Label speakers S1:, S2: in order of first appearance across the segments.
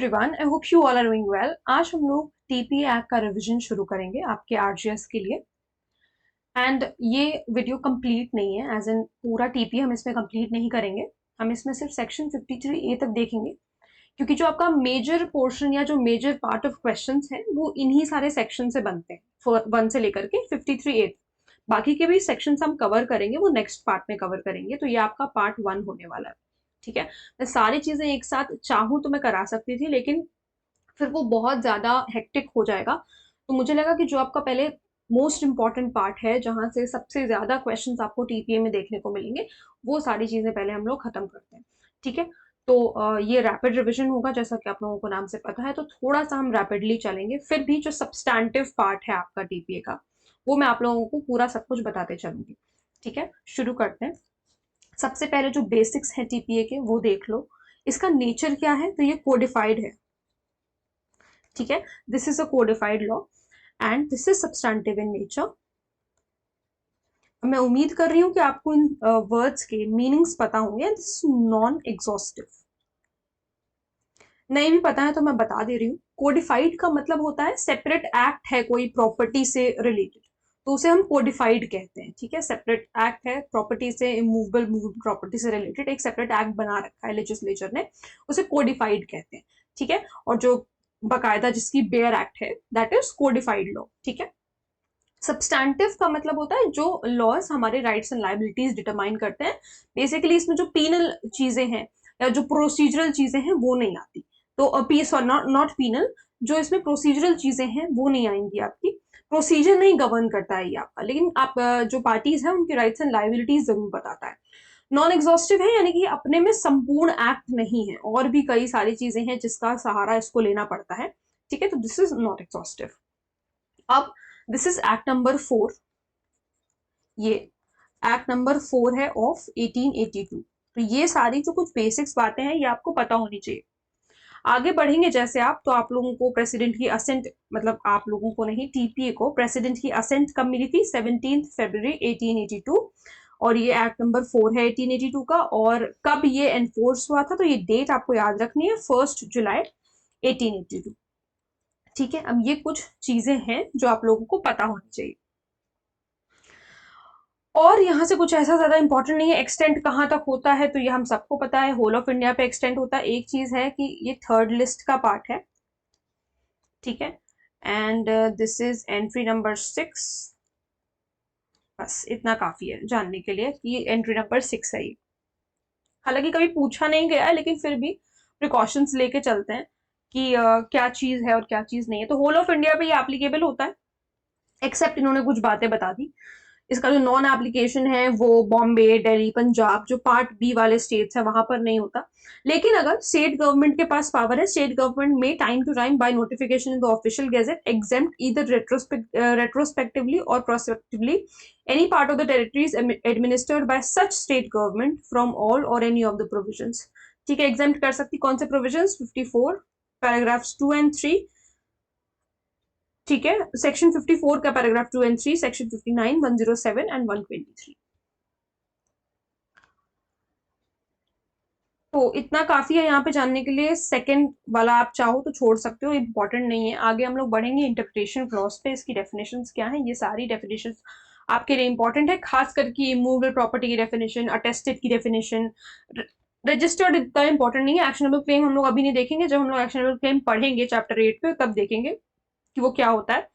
S1: Everyone, I hope you all are doing well. आज हम लोग टीपीए एक्ट का रिवीजन शुरू करेंगे आपके आरजीएस के लिए। एंड ये वीडियो कंप्लीट नहीं है, एज इन पूरा टीपीए हम इसमें कंप्लीट नहीं करेंगे। हम इसमें सिर्फ सेक्शन 53A तक देखेंगे, क्योंकि जो आपका मेजर पोर्शन या जो मेजर पार्ट ऑफ क्वेश्चंस हैं वो इन्हीं सारे सेक्शन से बनते हैं, 1 से लेकर के 53A तक। बाकी के भी सेक्शंस हम कवर करेंगे, वो नेक्स्ट पार्ट में कवर करेंगे। तो ये आपका पार्ट 1 होने वाला है। ठीक है, मैं सारी चीजें एक साथ चाहूँ तो मैं करा सकती थी, लेकिन फिर वो बहुत ज्यादा हेक्टिक हो जाएगा। तो मुझे लगा कि जो आपका पहले मोस्ट इंपॉर्टेंट पार्ट है, जहां से सबसे ज्यादा क्वेश्चंस आपको टीपीए में देखने को मिलेंगे, वो सारी चीजें पहले हम लोग खत्म करते हैं। ठीक है, तो ये रैपिड रिविजन होगा, जैसा कि आप लोगों को नाम से पता है। तो थोड़ा सा हम रैपिडली चलेंगे, फिर भी जो सब्सटैंटिव पार्ट है आपका टीपीए का, वो मैं आप लोगों को पूरा सब कुछ बताते चलूंगी। ठीक है, शुरू करते हैं। सबसे पहले जो बेसिक्स हैं टीपीए के, वो देख लो। इसका नेचर क्या है? तो ये कोडिफाइड है। ठीक है, this is a codified law and this is substantive in nature. मैं उम्मीद कर रही हूं कि आपको इन वर्ड्स के मीनिंग्स पता होंगे। This is non exhaustive. नहीं भी पता है तो मैं बता दे रही हूँ। कोडिफाइड का मतलब होता है सेपरेट एक्ट है कोई प्रॉपर्टी से रिलेटेड, तो उसे हम कोडिफाइड कहते हैं। ठीक है, सेपरेट एक्ट है प्रॉपर्टी से, इमूवेबल मूवेबल प्रॉपर्टी से रिलेटेड एक सेपरेट एक्ट बना रखा है लेजिस्लेचर ने, उसे कोडिफाइड कहते हैं। ठीक है, और जो बकायदा जिसकी बेयर एक्ट है, दैट इज कोडिफाइड लॉ। ठीक है, सब्सटैंटिव का मतलब होता है जो लॉज हमारे राइट्स एंड लाइबिलिटीज डिटरमाइन करते हैं। बेसिकली इसमें जो पीनल चीजें हैं या जो प्रोसीजरल चीजें हैं वो नहीं आती। तो पीस और नॉट पीनल, जो इसमें प्रोसीजरल चीजें हैं वो नहीं आएंगी आपकी। प्रोसीजर नहीं गवर्न करता है ये आपका, लेकिन आप जो पार्टीज हैं उनके राइट्स एंड लाइबिलिटीज जरूर बताता है। नॉन एग्जॉस्टिव है, यानी कि अपने में संपूर्ण एक्ट नहीं है, और भी कई सारी चीजें हैं जिसका सहारा इसको लेना पड़ता है। ठीक है, तो दिस इज नॉट एग्जॉस्टिव। अब दिस इज एक्ट नंबर 4। ये एक्ट नंबर 4 है ऑफ 1882। तो ये सारी जो कुछ बेसिक्स बातें हैं ये आपको पता होनी चाहिए। आगे बढ़ेंगे जैसे आप, तो आप लोगों को प्रेसिडेंट की असेंट, मतलब आप लोगों को नहीं, टीपीए को प्रेसिडेंट की असेंट कब मिली थी? 17 फरवरी 1882। और ये एक्ट नंबर 4 है 1882 का। और कब ये एनफोर्स हुआ था? तो ये डेट आपको याद रखनी है, 1 जुलाई 1882। ठीक है, अब ये कुछ चीजें हैं जो आप लोगों को पता होनी चाहिए। और यहाँ से कुछ ऐसा ज्यादा इंपॉर्टेंट नहीं है। एक्सटेंट कहाँ तक होता है तो ये हम सबको पता है, होल ऑफ इंडिया पे एक्सटेंट होता है। एक चीज है कि ये थर्ड लिस्ट का पार्ट है। ठीक है, and this is entry number 6। बस इतना काफी है जानने के लिए कि एंट्री नंबर 6 है ये। हालांकि कभी पूछा नहीं गया है, लेकिन फिर भी प्रिकॉशंस लेके चलते हैं कि क्या चीज है और क्या चीज नहीं है। तो होल ऑफ इंडिया पे ये एप्लीकेबल होता है, एक्सेप्ट इन्होंने कुछ बातें बता दी। इसका जो नॉन एप्लीकेशन है वो बॉम्बे, दिल्ली, पंजाब, जो पार्ट बी वाले स्टेट्स है वहां पर नहीं होता। लेकिन अगर स्टेट गवर्नमेंट के पास पावर है, स्टेट गवर्नमेंट में time to time by notification in the official gazette exempt either retrospectively और prospectively any part of the territories administered by such state government from all or any of the provisions। ठीक है, exempt कर सकती कौन से provisions? 54 paragraphs 2 and 3। ठीक है, section 54 का पैराग्राफ 2 एंड 3, सेक्शन 59, 107 एंड 123। तो इतना काफी है यहाँ पे जानने के लिए। सेकंड वाला आप चाहो तो छोड़ सकते हो, इंपॉर्टेंट नहीं है। आगे हम लोग बढ़ेंगे इंटरप्रिटेशन क्लॉज पे, इसकी डेफिनेशंस क्या है। ये सारी डेफिनेशंस आपके लिए इंपॉर्टेंट है, खास करके इमूवेबल प्रॉपर्टी की डेफिनेशन, अटेस्टेड की डेफिनेशन। रजिस्टर्ड इतना इंपॉर्टेंट नहीं है। एक्शनेबल क्लेम हम लोग अभी नहीं देखेंगे, जब हम लोग एक्शनेबल क्लेम पढ़ेंगे चैप्टर 8 पे तब देखेंगे कि वो क्या होता है।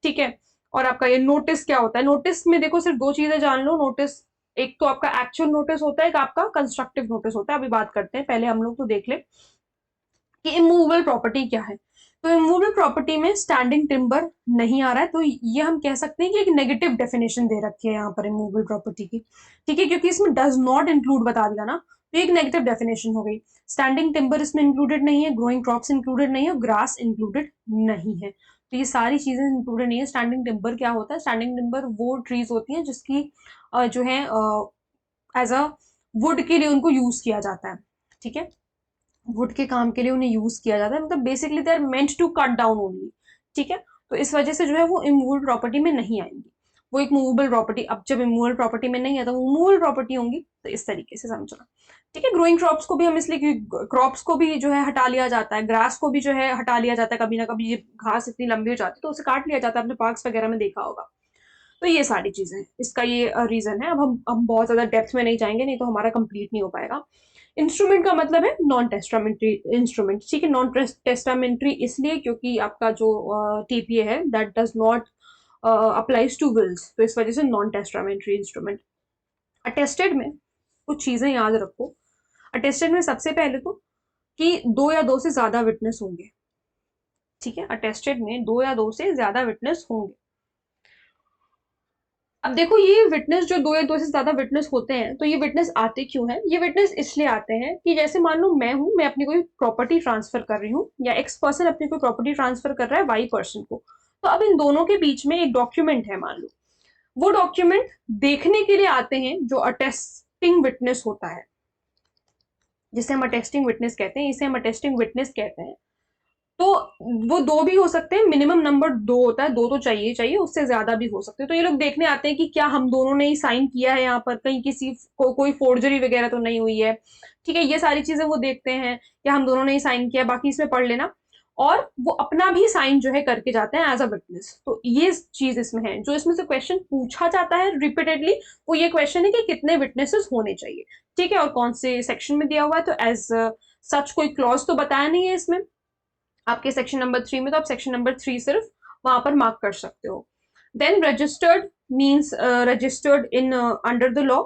S1: ठीक है, और आपका ये नोटिस क्या होता है? नोटिस में देखो सिर्फ दो चीजें जान लो। नोटिस, एक तो आपका एक्चुअल नोटिस होता है, एक आपका कंस्ट्रक्टिव नोटिस होता है। अभी बात करते हैं, पहले हम लोग तो देख ले कि इमूवेबल प्रॉपर्टी क्या है। तो इमूवेबल प्रॉपर्टी में स्टैंडिंग टिम्बर नहीं आ रहा है, तो ये हम कह सकते हैं कि एक नेगेटिव डेफिनेशन दे रखी है यहाँ पर इमूवेबल प्रॉपर्टी की। ठीक है, क्योंकि इसमें डज नॉट इंक्लूड बता दिया ना, तो एक नेगेटिव डेफिनेशन हो गई। स्टैंडिंग टिम्बर इसमें इंक्लूडेड नहीं है, ग्रोइंग क्रॉप्स इंक्लूडेड नहीं है, ग्रास इंक्लूडेड नहीं है। तो ये सारी चीजें इंक्लूडेड नहीं है। स्टैंडिंग टिम्बर क्या होता है? स्टैंडिंग टिम्बर वो ट्रीज होती हैं जिसकी जो है एज अ वुड के लिए उनको यूज किया जाता है। ठीक है, वुड के काम के लिए उन्हें यूज किया जाता है, मतलब basically they are meant to cut down only. ठीक है, तो इस वजह से जो है वो इमूवेबल प्रॉपर्टी में नहीं आएंगी। वो एक मूवेबल प्रॉपर्टी, अब जब इमूवेबल प्रॉपर्टी में नहीं है तो वो मूवेबल प्रॉपर्टी होंगी। तो इस तरीके से समझना, ठीक है। ग्रोइंग क्रॉप्स को भी हम इसलिए, क्रॉप्स को भी जो है हटा लिया जाता है, ग्रास को भी जो है हटा लिया जाता है, कभी ना कभी ये घास इतनी लंबी हो जाती है तो उसे काट लिया जाता है, आपने पार्क्स वगैरह में देखा होगा। तो ये सारी चीजें, इसका ये रीजन है। अब हम बहुत ज्यादा डेप्थ में नहीं जाएंगे, नहीं तो हमारा कंप्लीट नहीं हो पाएगा। इंस्ट्रूमेंट का मतलब है नॉन टेस्टामेंट्री इंस्ट्रूमेंट, ठीक है। नॉन टेस्टामेंट्री इसलिए क्योंकि आपका जो टीपीए है that does not applies to wills, तो इस वजह से नॉन टेस्टामेंट्री इंस्ट्रूमेंट। अटेस्टेड में कुछ चीजें याद रखो। अटेस्टेड में सबसे पहले तो कि दो या दो से ज्यादा विटनेस होंगे, ठीक है। अटेस्टेड में दो या दो से ज्यादा विटनेस होंगे। अब देखो, ये विटनेस जो दो या दो से ज्यादा विटनेस होते हैं, तो ये विटनेस आते क्यों हैं? ये विटनेस इसलिए आते हैं कि जैसे मान लो मैं हूं, मैं अपनी कोई प्रॉपर्टी ट्रांसफर कर रही हूँ, या एक्स पर्सन अपनी कोई प्रॉपर्टी ट्रांसफर कर रहा है वाई पर्सन को, तो अब इन दोनों के बीच में एक डॉक्यूमेंट है मान लो। वो डॉक्यूमेंट देखने के लिए आते हैं जो अटेस्टिंग विटनेस होता है, जिसे हम अटेस्टिंग विटनेस कहते हैं, इसे हम अटेस्टिंग विटनेस कहते हैं। तो वो दो भी हो सकते हैं, मिनिमम नंबर दो होता है, दो तो चाहिए चाहिए, उससे ज्यादा भी हो सकते हैं। तो ये लोग देखने आते हैं कि क्या हम दोनों ने ही साइन किया है यहाँ पर, कहीं किसी कोई फोर्जरी वगैरह तो नहीं हुई है, ठीक है। ये सारी चीजें वो देखते हैं, क्या हम दोनों ने ही साइन किया, बाकी इसमें पढ़ लेना। और वो अपना भी साइन जो है करके जाते हैं एज अ विटनेस। तो ये चीज इसमें है, जो इसमें से क्वेश्चन पूछा जाता है रिपीटेडली, वो ये क्वेश्चन है कि कितने विटनेसेस होने चाहिए, ठीक है, और कौन से सेक्शन में दिया हुआ है। तो एज सच कोई क्लॉज तो बताया नहीं है इसमें आपके सेक्शन नंबर 3 में, तो आप सेक्शन नंबर 3 सिर्फ वहां पर मार्क कर सकते हो। Then registered means registered in under the law,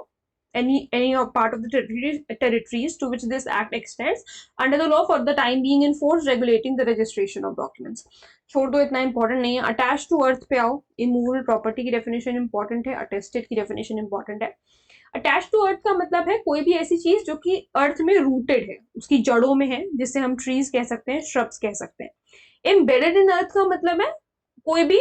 S1: any part of the territories to which this act extends under the law for the time being in force regulating the registration of documents। छोड़ दो, इतना important नहीं है। Attach to earth पे आओ। Immovable property की definition important है, attested की डेफिनेशन इंपॉर्टेंट है। अटैच टू अर्थ का मतलब है कोई भी ऐसी चीज जो कि अर्थ में रूटेड है, उसकी जड़ों में है, जिससे हम ट्रीज कह सकते हैं, श्रब्स कह सकते हैं। एम्बेडेड इन अर्थ का मतलब है कोई भी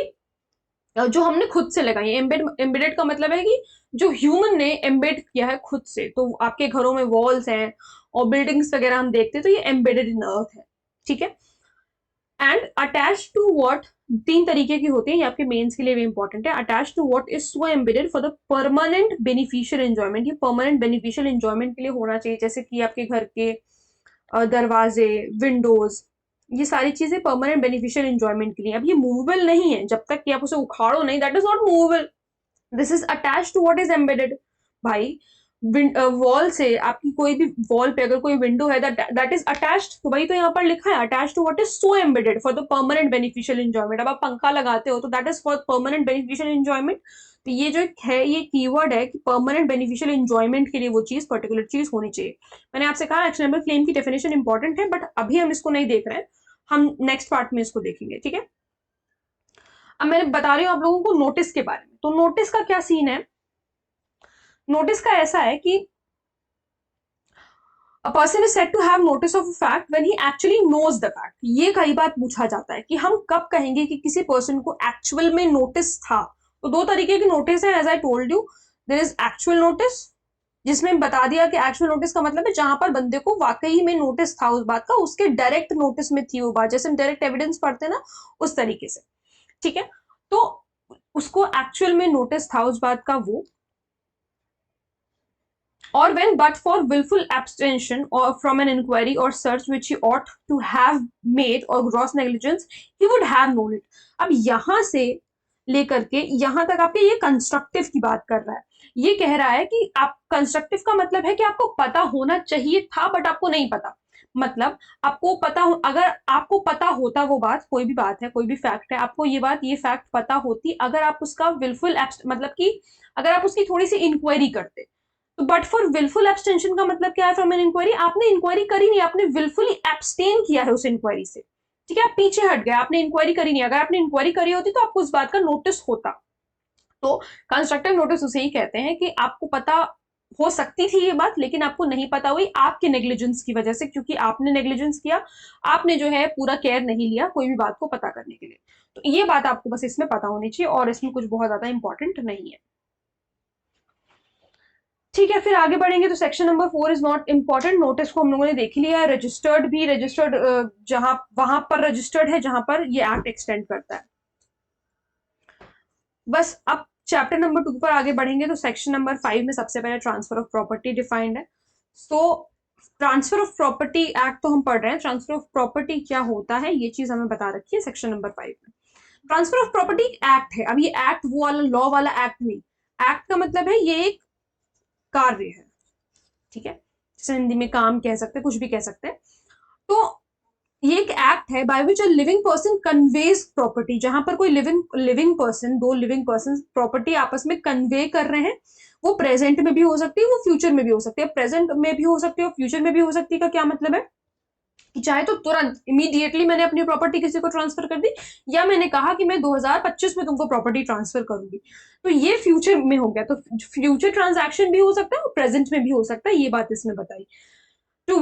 S1: जो हमने खुद से लगाई है। एम्बेडेड का मतलब है कि जो ह्यूमन ने एम्बेड किया है खुद से। तो आपके घरों में वॉल्स हैं और बिल्डिंग्स वगैरह हम देखते हैं, तो ये एम्बेडेड इन अर्थ है, ठीक है। एंड अटैच टू व्हाट, तीन तरीके की होती है, ये आपके मेंस के लिए भी इंपॉर्टेंट है। Attach to what is so embedded for the permanent beneficial enjoyment, ये परमानेंट बेनिफिशियल एंजॉयमेंट के लिए होना चाहिए। जैसे कि आपके घर के दरवाजे, विंडोज, ये सारी चीजें परमानेंट बेनिफिशियल एंजॉयमेंट के लिए। अब ये मूवेबल नहीं है, जब तक कि आप उसे उखाड़ो नहीं, that is not movable, this is attach to what is embedded. भाई वॉल से आपकी कोई भी वॉल पे अगर कोई विंडो है दैट इज अटैच्ड, तो भाई तो यहाँ पर लिखा है attach to what is so embedded for the permanent beneficial enjoyment. अब आप पंखा लगाते हो तो that is for permanent beneficial enjoyment. तो ये जो है, ये कीवर्ड है कि परमानेंट बेनिफिशियल एंजॉयमेंट के लिए वो चीज, पर्टिकुलर चीज होनी चाहिए। मैंने आपसे कहा एक्शनेबल क्लेम की डेफिनेशन इंपॉर्टेंट है, बट अभी हम इसको नहीं देख रहे हैं, हम नेक्स्ट पार्ट में इसको देखेंगे, ठीक है। अब मैं बता रही हूँ आप लोगों को नोटिस के बारे में। तो नोटिस का क्या सीन है? नोटिस का ऐसा है कि a person is said to have notice of a fact when he actually knows the fact। ये कई बार पूछा जाता है कि हम कब कहेंगे कि किसी पर्सन को एक्चुअल में नोटिस था। तो दो तरीके के नोटिस हैं, as I told you. There is actual notice, जिसमें बता दिया कि एक्चुअल नोटिस का मतलब है जहां पर बंदे को वाकई में नोटिस था उस बात का, उसके डायरेक्ट नोटिस में थी वो बात, जैसे हम डायरेक्ट एविडेंस पढ़ते हैं ना, उस तरीके से, ठीक है। तो उसको एक्चुअल में नोटिस था उस बात का वो। or when but for willful abstention or from an inquiry or search which he ought to have made or gross negligence he would have known it। अब यहां से लेकर के यहां तक आपके ये कंस्ट्रक्टिव की बात कर रहा है। ये कह रहा है कि आप, कंस्ट्रक्टिव का मतलब है कि आपको पता होना चाहिए था बट आपको नहीं पता। मतलब आपको पता अगर आपको पता होता वो बात, कोई भी बात है, कोई भी फैक्ट है, आपको ये बात, ये फैक्ट पता होती अगर आप उसका विलफुल मतलब कि अगर आप उसकी थोड़ी सी इंक्वायरी करते। तो बट फॉर विलफुल एब्सटेंशन का मतलब क्या है? फ्रॉम एन इंक्वायरी, आपने इंक्वायरी करी नहीं, आपने विलफुली एब्सटेन किया है उस इंक्वायरी से, ठीक है। आप पीछे हट गए, आपने इंक्वायरी करी नहीं। अगर आपने इंक्वायरी करी होती तो आपको उस बात का नोटिस होता। तो कंस्ट्रक्टिव नोटिस उसे ही कहते हैं कि आपको पता हो सकती थी ये बात, लेकिन आपको नहीं पता हुई आपके नेग्लिजेंस की वजह से, क्योंकि आपने नेग्लिजेंस किया, आपने जो है पूरा केयर नहीं लिया कोई भी बात को पता करने के लिए। तो ये बात आपको बस इसमें पता होनी चाहिए, और इसमें कुछ बहुत ज्यादा इंपॉर्टेंट नहीं है, ठीक है। फिर आगे बढ़ेंगे तो section number 4 is not important. Notice को हम लोगों ने देख लिया है। रजिस्टर्ड भी, रजिस्टर्ड जहां वहां पर रजिस्टर्ड है जहां पर ये एक्ट एक्सटेंड करता है। बस अब चैप्टर नंबर 2 पर आगे बढ़ेंगे तो सेक्शन नंबर 5 में सबसे पहले ट्रांसफर ऑफ प्रॉपर्टी डिफाइंड है। सो ट्रांसफर ऑफ प्रॉपर्टी एक्ट तो हम पढ़ रहे हैं, ट्रांसफर ऑफ प्रॉपर्टी क्या होता है ये चीज हमें बता रखी है सेक्शन नंबर 5 में। ट्रांसफर ऑफ प्रॉपर्टी एक्ट है। अब ये एक्ट वो वाला लॉ वाला एक्ट नहीं, एक्ट का मतलब है ये एक कार्य है, ठीक है, जिसे हिंदी में काम कह सकते हैं, कुछ भी कह सकते हैं। तो ये एक एक्ट है by which a living person conveys property, जहां पर कोई लिविंग पर्सन, दो लिविंग पर्सन प्रॉपर्टी आपस में कन्वे कर रहे हैं। वो प्रेजेंट में भी हो सकती है, वो फ्यूचर में भी हो सकती है। प्रेजेंट में भी हो सकती है और फ्यूचर में भी हो सकती है का क्या मतलब है कि चाहे तो तुरंत इमीडिएटली मैंने अपनी प्रॉपर्टी किसी को ट्रांसफर कर दी, या मैंने कहा कि मैं 2025 में तुमको प्रॉपर्टी ट्रांसफर करूंगी, तो ये फ्यूचर में हो गया। तो फ्यूचर ट्रांजैक्शन भी हो सकता है और प्रेजेंट में भी हो सकता है, ये बात इसमें बताई। To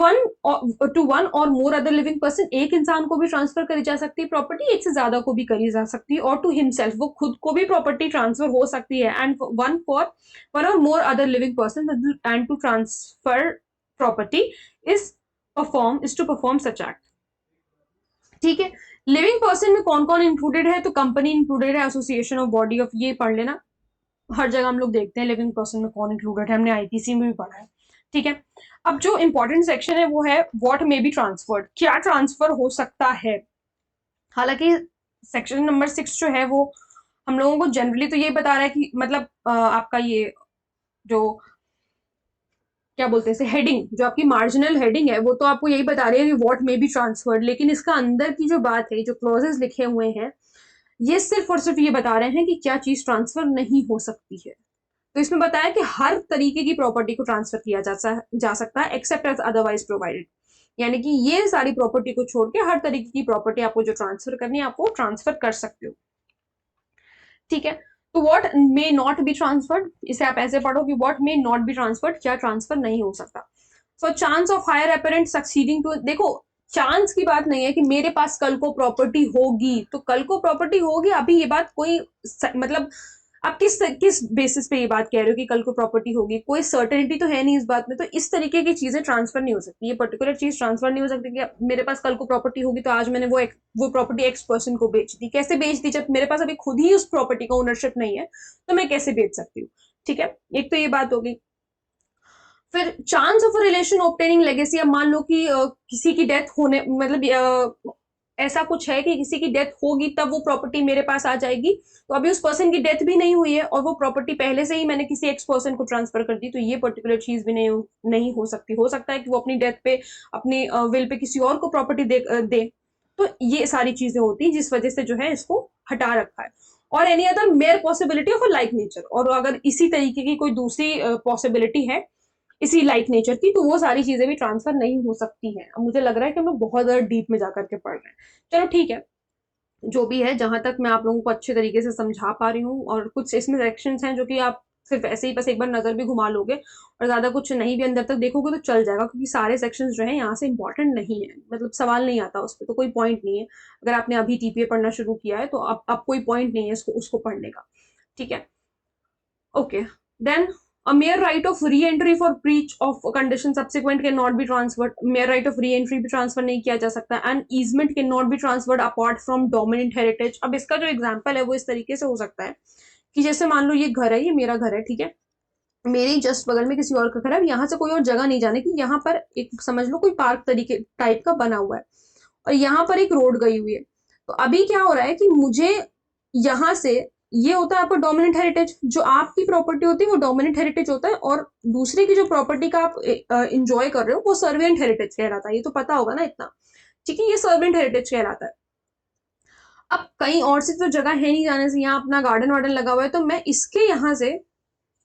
S1: one or more other living person, एक इंसान को भी ट्रांसफर करी जा सकती है प्रॉपर्टी, एक से ज्यादा को भी करी जा सकती है। और टू हिमसेल्फ, वो खुद को भी प्रॉपर्टी ट्रांसफर हो सकती है। And one or more other living person and to transfer property is to perform such act. ठीक है, लिविंग पर्सन में कौन कौन इंक्लूडेड है, तो कंपनी इंक्लूडेड है, एसोसिएशन ऑफ बॉडी ऑफ, ये पढ़ लेना, हर जगह हम लोग देखते हैं लिविंग पर्सन में कौन इंक्लूडेड है, हमने आईपीसी में भी पढ़ा है। ठीक है, अब जो इंपॉर्टेंट सेक्शन है वो है व्हाट मे बी ट्रांसफर्ड, क्या ट्रांसफर हो सकता है। हालांकि सेक्शन नंबर 6 जो है वो हम लोगों को जनरली तो ये बता रहा है कि मतलब आपका ये जो क्या बोलते हैं हेडिंग, जो आपकी मार्जिनल हेडिंग है वो तो आपको यही बता रही है कि व्हाट मे बी ट्रांसफर्ड, लेकिन इसका अंदर की जो बात है, जो क्लॉजेस लिखे हुए हैं, ये सिर्फ और सिर्फ ये बता रहे हैं कि क्या चीज ट्रांसफर नहीं हो सकती है। तो इसमें बताया कि हर तरीके की प्रॉपर्टी को ट्रांसफर किया जा सकता है एक्सेप्ट एज अदरवाइज प्रोवाइडेड, यानी कि ये सारी प्रॉपर्टी को छोड़ के हर तरीके की प्रॉपर्टी आपको जो ट्रांसफर करनी है आप वो ट्रांसफर कर सकते हो। ठीक है, तो what may not be transferred, इसे आप ऐसे पढ़ो कि what may not be transferred, क्या ट्रांसफर नहीं हो सकता। So chance of higher apparent succeeding to, देखो चांस की बात नहीं है कि मेरे पास कल को प्रॉपर्टी होगी, तो कल को प्रॉपर्टी होगी, अभी ये बात कोई मतलब आप किस बेसिस पे ये बात कह रहे हो कि कल को प्रॉपर्टी होगी, कोई सर्टेनिटी तो है नहीं इस बात में। तो इस तरीके की चीजें ट्रांसफर नहीं हो सकती, ये पर्टिकुलर चीज ट्रांसफर नहीं हो सकती कि मेरे पास कल को प्रॉपर्टी होगी तो आज मैंने वो प्रॉपर्टी एक्स पर्सन को बेच दी। कैसे बेच दी, जब मेरे पास अभी खुद ही उस प्रॉपर्टी का ओनरशिप नहीं है तो मैं कैसे बेच सकती हूँ। ठीक है, एक तो ये बात होगी। फिर chance of relation obtaining legacy, अब मान लो कि किसी की डेथ होने मतलब ऐसा कुछ है कि किसी की डेथ होगी तब वो प्रॉपर्टी मेरे पास आ जाएगी, तो अभी उस पर्सन की डेथ भी नहीं हुई है और वो प्रॉपर्टी पहले से ही मैंने किसी एक्स पर्सन को ट्रांसफर कर दी, तो ये पर्टिकुलर चीज भी नहीं हो सकती। हो सकता है कि वो अपनी डेथ पे अपनी विल पे किसी और को प्रॉपर्टी दे। तो ये सारी चीजें होती जिस वजह से जो है इसको हटा रखा है। और any other mayor possibility of a like nature, और अगर इसी तरीके की कोई दूसरी पॉसिबिलिटी है इसी लाइक नेचर की, तो वो सारी चीजें भी ट्रांसफर नहीं हो सकती हैं। अब मुझे लग रहा है कि हम लोग बहुत ज्यादा डीप में जाकर के पढ़ रहे हैं। चलो ठीक है, जो भी है, जहां तक मैं आप लोगों को अच्छे तरीके से समझा पा रही हूँ, और कुछ इसमें सेक्शंस हैं जो कि आप सिर्फ ऐसे ही बस एक बार नजर भी घुमा लोगे और ज्यादा कुछ नहीं भी अंदर तक देखोगे तो चल जाएगा, क्योंकि सारे सेक्शंस जो है यहाँ से इंपॉर्टेंट नहीं है, मतलब सवाल नहीं आता उस पर, तो कोई पॉइंट नहीं है। अगर आपने अभी टीपीए पढ़ना शुरू किया है तो अब कोई पॉइंट नहीं है उसको पढ़ने का। ठीक है, okay, then a mere right of re-entry for breach of condition subsequent cannot be transferred, mere right of re-entry भी ट्रांसफर नहीं किया जा सकता, and easement cannot be transferred apart from dominant heritage। अब इसका जो एग्जांपल है वो इस तरीके से हो सकता है कि जैसे मान लो ये घर है, ये मेरा घर है, ठीक है, मेरे जस्ट बगल में किसी और का घर है, अब यहाँ से कोई और जगह नहीं जाने की, यहाँ पर एक समझ लो कोई पार्क तरीके टाइप का बना हुआ है और यहाँ पर एक रोड गई हुई है। तो अभी क्या हो रहा है कि मुझे यहाँ से, ये होता है आपका डोमिनेंट हेरिटेज, जो आपकी प्रॉपर्टी होती है वो डोमिनेंट हेरिटेज होता है, और दूसरे की जो प्रॉपर्टी का आप इंजॉय कर रहे हो वो सर्वेंट हेरिटेज कहलाता है, ये तो पता होगा ना इतना। ठीक है, ये सर्वेंट हेरिटेज कहलाता है। अब कहीं और से तो जगह है नहीं जाने से, यहाँ अपना गार्डन वार्डन लगा हुआ है, तो मैं इसके यहाँ से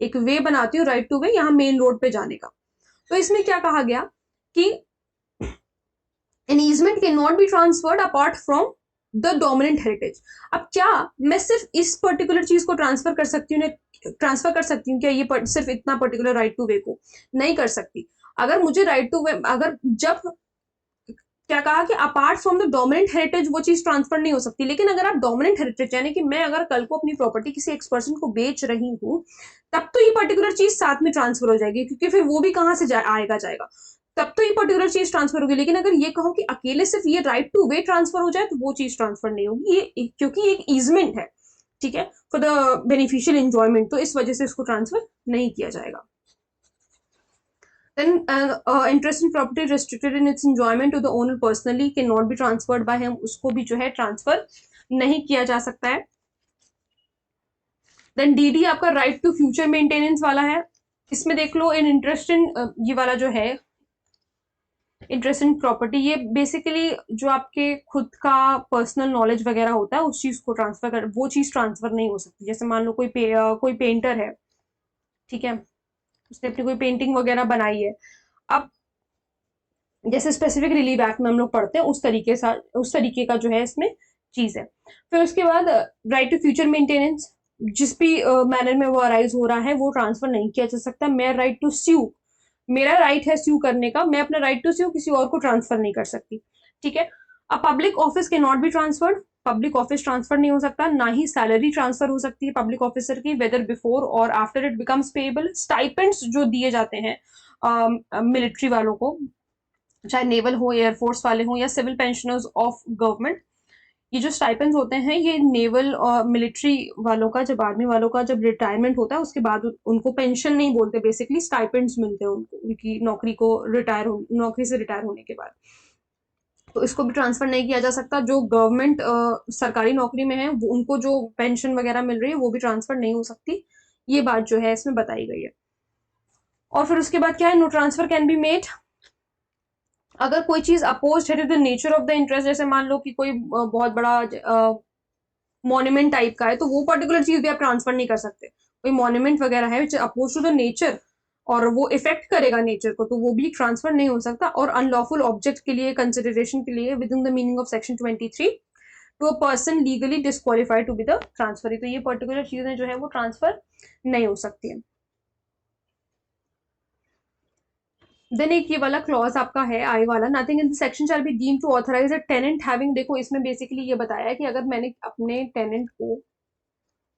S1: एक वे बनाती हूँ, राइट टू वे, यहाँ मेन रोड पे जाने का। तो इसमें क्या कहा गया कि an easement cannot be transferred apart from the dominant heritage. अब क्या मैं सिर्फ इस पर्टिकुलर चीज को ट्रांसफर कर सकती हूँ क्या ये सिर्फ इतना पर्टिकुलर राइट टू वे को? नहीं कर सकती। अगर मुझे राइट टू वे, अगर जब क्या कहा कि apart from the dominant heritage वो चीज ट्रांसफर नहीं हो सकती, लेकिन अगर आप डोमिनेंट हेरिटेज यानी कि मैं अगर कल को अपनी प्रॉपर्टी किसी एक्स पर्सन को बेच रही हूँ, तब तो ये पर्टिकुलर चीज साथ में ट्रांसफर हो जाएगी, क्योंकि फिर वो भी कहाँ से जाएगा, तब तो ये पर्टिकुलर चीज ट्रांसफर होगी। लेकिन अगर ये कहो कि अकेले सिर्फ ये राइट टू वे ट्रांसफर हो जाए तो वो चीज ट्रांसफर नहीं होगी, ये क्योंकि एक ईजमेंट है। ठीक है, फॉर द बेनिफिशियल एंजॉयमेंट, तो इस वजह से इसको ट्रांसफर नहीं किया जाएगा। Then interest in property restricted in its enjoyment to the owner personally cannot be transferred by him, उसको भी जो है ट्रांसफर नहीं किया जा सकता है। देन डीडी आपका राइट टू फ्यूचर मेंटेनेंस वाला है, इसमें देख लो इन इंटरेस्ट इन, ये वाला जो है इंटरेस्ट इन प्रॉपर्टी, ये बेसिकली जो आपके खुद का पर्सनल नॉलेज वगैरह होता है उस चीज को ट्रांसफर कर, वो चीज ट्रांसफर नहीं हो सकती। जैसे मान लो कोई पेंटर है, ठीक है, उसने अपनी कोई पेंटिंग वगैरह बनाई है, अब जैसे स्पेसिफिक रिलीव एक्ट में हम लोग पढ़ते हैं उस तरीके का जो है इसमें चीज है। फिर उसके बाद राइट टू फ्यूचर मेंटेनेंस, जिस भी मैनर में वो अराइज हो रहा है वो ट्रांसफर नहीं किया जा सकता। मेरा राइट टू स्यू, मेरा राइट है स्यू करने का, मैं अपना राइट टू स्यू किसी और को ट्रांसफर नहीं कर सकती, ठीक है। अब पब्लिक ऑफिस के not be transferred, public office transfer नहीं हो सकता, ना ही सैलरी ट्रांसफर हो सकती है पब्लिक ऑफिसर की, वेदर बिफोर और after it becomes payable. Stipends जो दिए जाते हैं मिलिट्री वालों को, चाहे नेवल हो, एयरफोर्स वाले हो या सिविल पेंशनर्स ऑफ गवर्नमेंट, ये जो स्टाइपेंड्स होते हैं ये नेवल और मिलिट्री वालों का, जब आर्मी वालों का जब रिटायरमेंट होता है उसके बाद उनको पेंशन नहीं बोलते, बेसिकली स्टाइपेंड्स मिलते हैं उनको, उनकी नौकरी से रिटायर होने के बाद, तो इसको भी ट्रांसफर नहीं किया जा सकता। जो गवर्नमेंट सरकारी नौकरी में है वो, उनको जो पेंशन वगैरह मिल रही है वो भी ट्रांसफर नहीं हो सकती, ये बात जो है इसमें बताई गई है। और फिर उसके बाद क्या है, no transfer can be made, अगर कोई चीज अपोज है to the nature of the interest, जैसे मान लो कि कोई बहुत बड़ा मॉन्यूमेंट टाइप का है, तो वो पर्टिकुलर चीज भी आप ट्रांसफर नहीं कर सकते। कोई मॉन्यूमेंट वगैरह है which oppose to the nature और वो इफेक्ट करेगा नेचर को, तो वो भी ट्रांसफर नहीं हो सकता। और अनलॉफुल ऑब्जेक्ट के लिए कंसिडरेशन के लिए within the meaning of section 23 to a person legally disqualified to be the transfer, तो ये पर्टिकुलर चीजें जो है वो ट्रांसफर नहीं हो सकती है। देन एक ये वाला क्लॉज आपका है आई वाला, nothing in the section shall be deemed to authorize a tenant having, देखो इसमें बेसिकली ये बताया है कि अगर मैंने अपने टेनेंट को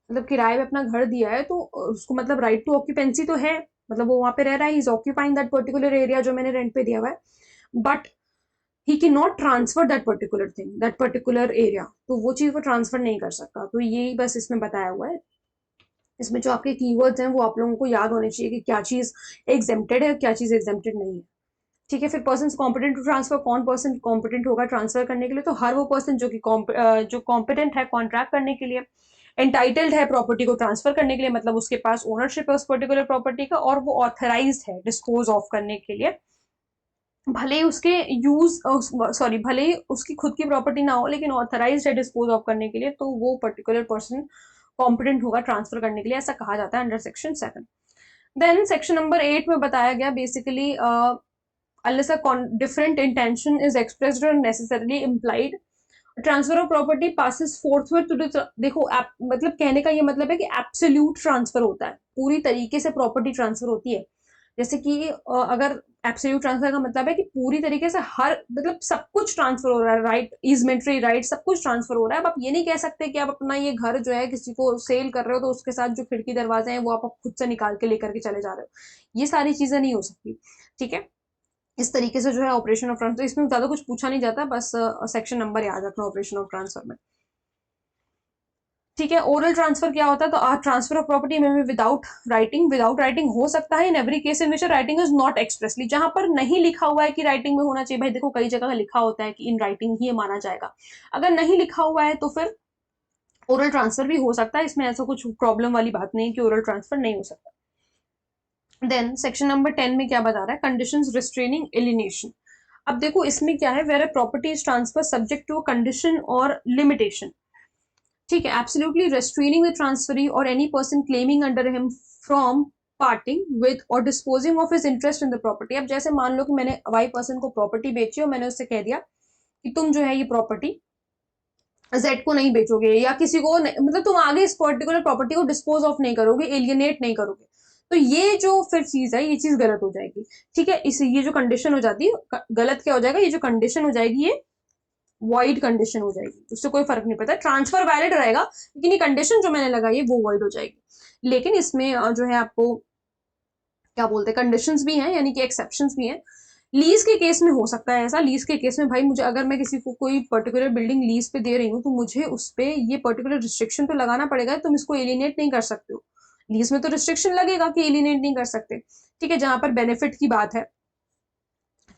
S1: मतलब किराए पे अपना घर दिया है तो उसको मतलब राइट टू ऑक्यूपेंसी तो है, मतलब वो वहां पे रह रहा है, is occupying that particular area जो मैंने रेंट पे दिया हुआ है, but he can not transfer that particular thing, that particular area, तो वो चीज वो ट्रांसफर नहीं कर सकता। तो यही बस इसमें बताया हुआ है। इसमें जो आपके कीवर्ड्स हैं वो आप लोगों को याद होने चाहिए कि क्या चीज एग्जेम्प्टेड है, क्या चीज एग्जेम्प्टेड नहीं है, ठीक है। फिर पर्सन कॉम्पिटेंट टू ट्रांसफर, कौन पर्सन कॉम्पिटेंट होगा ट्रांसफर करने के लिए, तो हर वो पर्सन जो कि जो कॉम्पिटेंट है कॉन्ट्रैक्ट करने के लिए, एंटाइटल्ड है प्रॉपर्टी को ट्रांसफर करने के लिए, मतलब उसके पास ओनरशिप है उस पर्टिकुलर प्रॉपर्टी का, और वो ऑथराइज्ड है डिस्पोज ऑफ करने के लिए, भले ही उसके भले ही उसकी खुद की प्रॉपर्टी ना हो लेकिन ऑथराइज्ड है डिस्पोज ऑफ करने के लिए, तो वो पर्टिकुलर पर्सन कॉम्पिटेंट होगा ट्रांसफर करने के लिए, ऐसा कहा जाता है under section 7। Then section number 8 में बताया गया basically unless a different intention is expressed or necessarily implied, transfer of property passes forthwith to the, देखो मतलब कहने का ये मतलब है कि एब्सोल्यूट ट्रांसफर होता है, पूरी तरीके से प्रॉपर्टी ट्रांसफर होती है। जैसे कि अगर एब्सोल्यूट ट्रांसफर का मतलब है कि पूरी तरीके से हर मतलब सब कुछ ट्रांसफर हो रहा है, राइट इजमेंट्री राइट सब कुछ ट्रांसफर हो रहा है। अब आप ये नहीं कह सकते कि आप अपना ये घर जो है किसी को सेल कर रहे हो तो उसके साथ जो खिड़की दरवाजे हैं वो आप खुद से निकाल के लेकर के चले जा रहे हो, ये सारी चीजें नहीं हो सकती, ठीक है। इस तरीके से जो है ऑपरेशन ऑफ ट्रांसफर, इसमें ज्यादा कुछ पूछा नहीं जाता, बस सेक्शन नंबर याद रखना ऑपरेशन ऑफ ट्रांसफर में, ठीक है। ओरल ट्रांसफर क्या होता है, तो ट्रांसफर ऑफ प्रॉपर्टी में विदाउट राइटिंग हो सकता है in every case in which writing is not expressly, जहां पर नहीं लिखा हुआ है कि राइटिंग में होना चाहिए, भाई देखो कई जगह लिखा होता है कि इन राइटिंग ही माना जाएगा, अगर नहीं लिखा हुआ है तो फिर ओरल ट्रांसफर भी हो सकता है, इसमें ऐसा कुछ प्रॉब्लम वाली बात नहीं है कि ओरल ट्रांसफर नहीं हो सकता। देन सेक्शन नंबर 10 में क्या बता रहा है, कंडीशंस रिस्ट्रेनिंग एलिनेशन। अब देखो इसमें क्या है, where a property is transfer subject to a condition or limitation, ठीक है, absolutely restraining the transferee or any person claiming under him from parting with or disposing of his interest in the property. अब जैसे मान लो कि मैंने Y person को property बेची और मैंने उससे कह दिया कि तुम जो है ये प्रॉपर्टी जेड को नहीं बेचोगे या किसी को मतलब तुम आगे इस पर्टिकुलर प्रॉपर्टी को डिस्पोज ऑफ नहीं करोगे, एलियनेट नहीं करोगे, तो ये जो फिर चीज है ये चीज गलत हो जाएगी, ठीक है। इस ये जो कंडीशन हो जाती है गलत क्या हो जाएगा, ये जो कंडीशन हो जाएगी ये वॉइड कंडीशन हो जाएगी, उससे कोई फर्क नहीं पड़ता, ट्रांसफर वैलिड रहेगा लेकिन ये कंडीशन जो मैंने लगाई है वो वॉइड हो जाएगी। लेकिन इसमें जो है आपको क्या बोलते हैं कंडीशंस भी हैं, यानी कि एक्सेप्शंस भी हैं लीज के केस में हो सकता है ऐसा, लीज के केस में भाई मुझे, अगर मैं किसी को कोई पर्टिकुलर बिल्डिंग लीज पे दे रही हूँ, तो मुझे उस पे ये पर्टिकुलर रिस्ट्रिक्शन तो लगाना पड़ेगा, तुम इसको एलिनेट नहीं कर सकते हो। लीज में तो रिस्ट्रिक्शन लगेगा कि एलिनेट नहीं कर सकते, ठीक है, जहां पर बेनिफिट की बात है,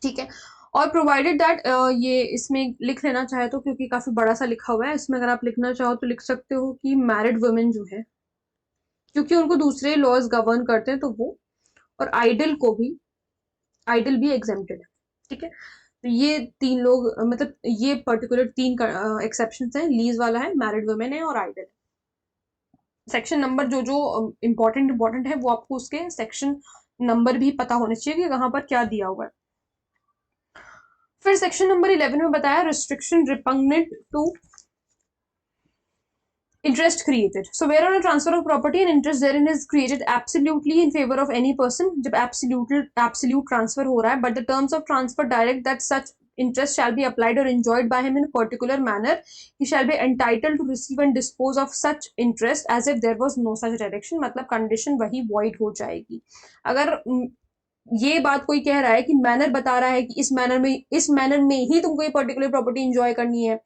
S1: ठीक है। और प्रोवाइडेड दैट, ये इसमें लिख लेना चाहे तो, क्योंकि काफी बड़ा सा लिखा हुआ है इसमें, अगर आप लिखना चाहो तो लिख सकते हो कि मैरिड वुमेन जो है, क्योंकि उनको दूसरे लॉज गवर्न करते हैं, तो वो, और आइडल को भी, आइडल भी एग्जेम्प्टेड है, ठीक है। तो ये तीन लोग, मतलब ये पर्टिकुलर तीन एक्सेप्शन हैं, लीज वाला है, मैरिड वुमेन है, और आइडल है। सेक्शन नंबर जो जो इंपॉर्टेंट इंपॉर्टेंट है वो आपको उसके सेक्शन नंबर भी पता होने चाहिए कि कहाँ पर क्या दिया हुआ है। फिर सेक्शन नंबर 11 में बताया restriction repugnant to interest created. So where on a transfer of property and interest therein is created absolutely in favor of any person, जब absolute transfer हो रहा है, but the terms of transfer direct that such interest shall be applied or enjoyed by him in a particular manner, he shall be entitled to receive and dispose of such interest as if there was no such direction, मतलब condition वही void हो जाएगी। अगर ये बात कोई कह रहा है कि मैनर बता रहा है कि इस मैनर में ही तुमको ये पर्टिकुलर प्रॉपर्टी इंजॉय करनी है,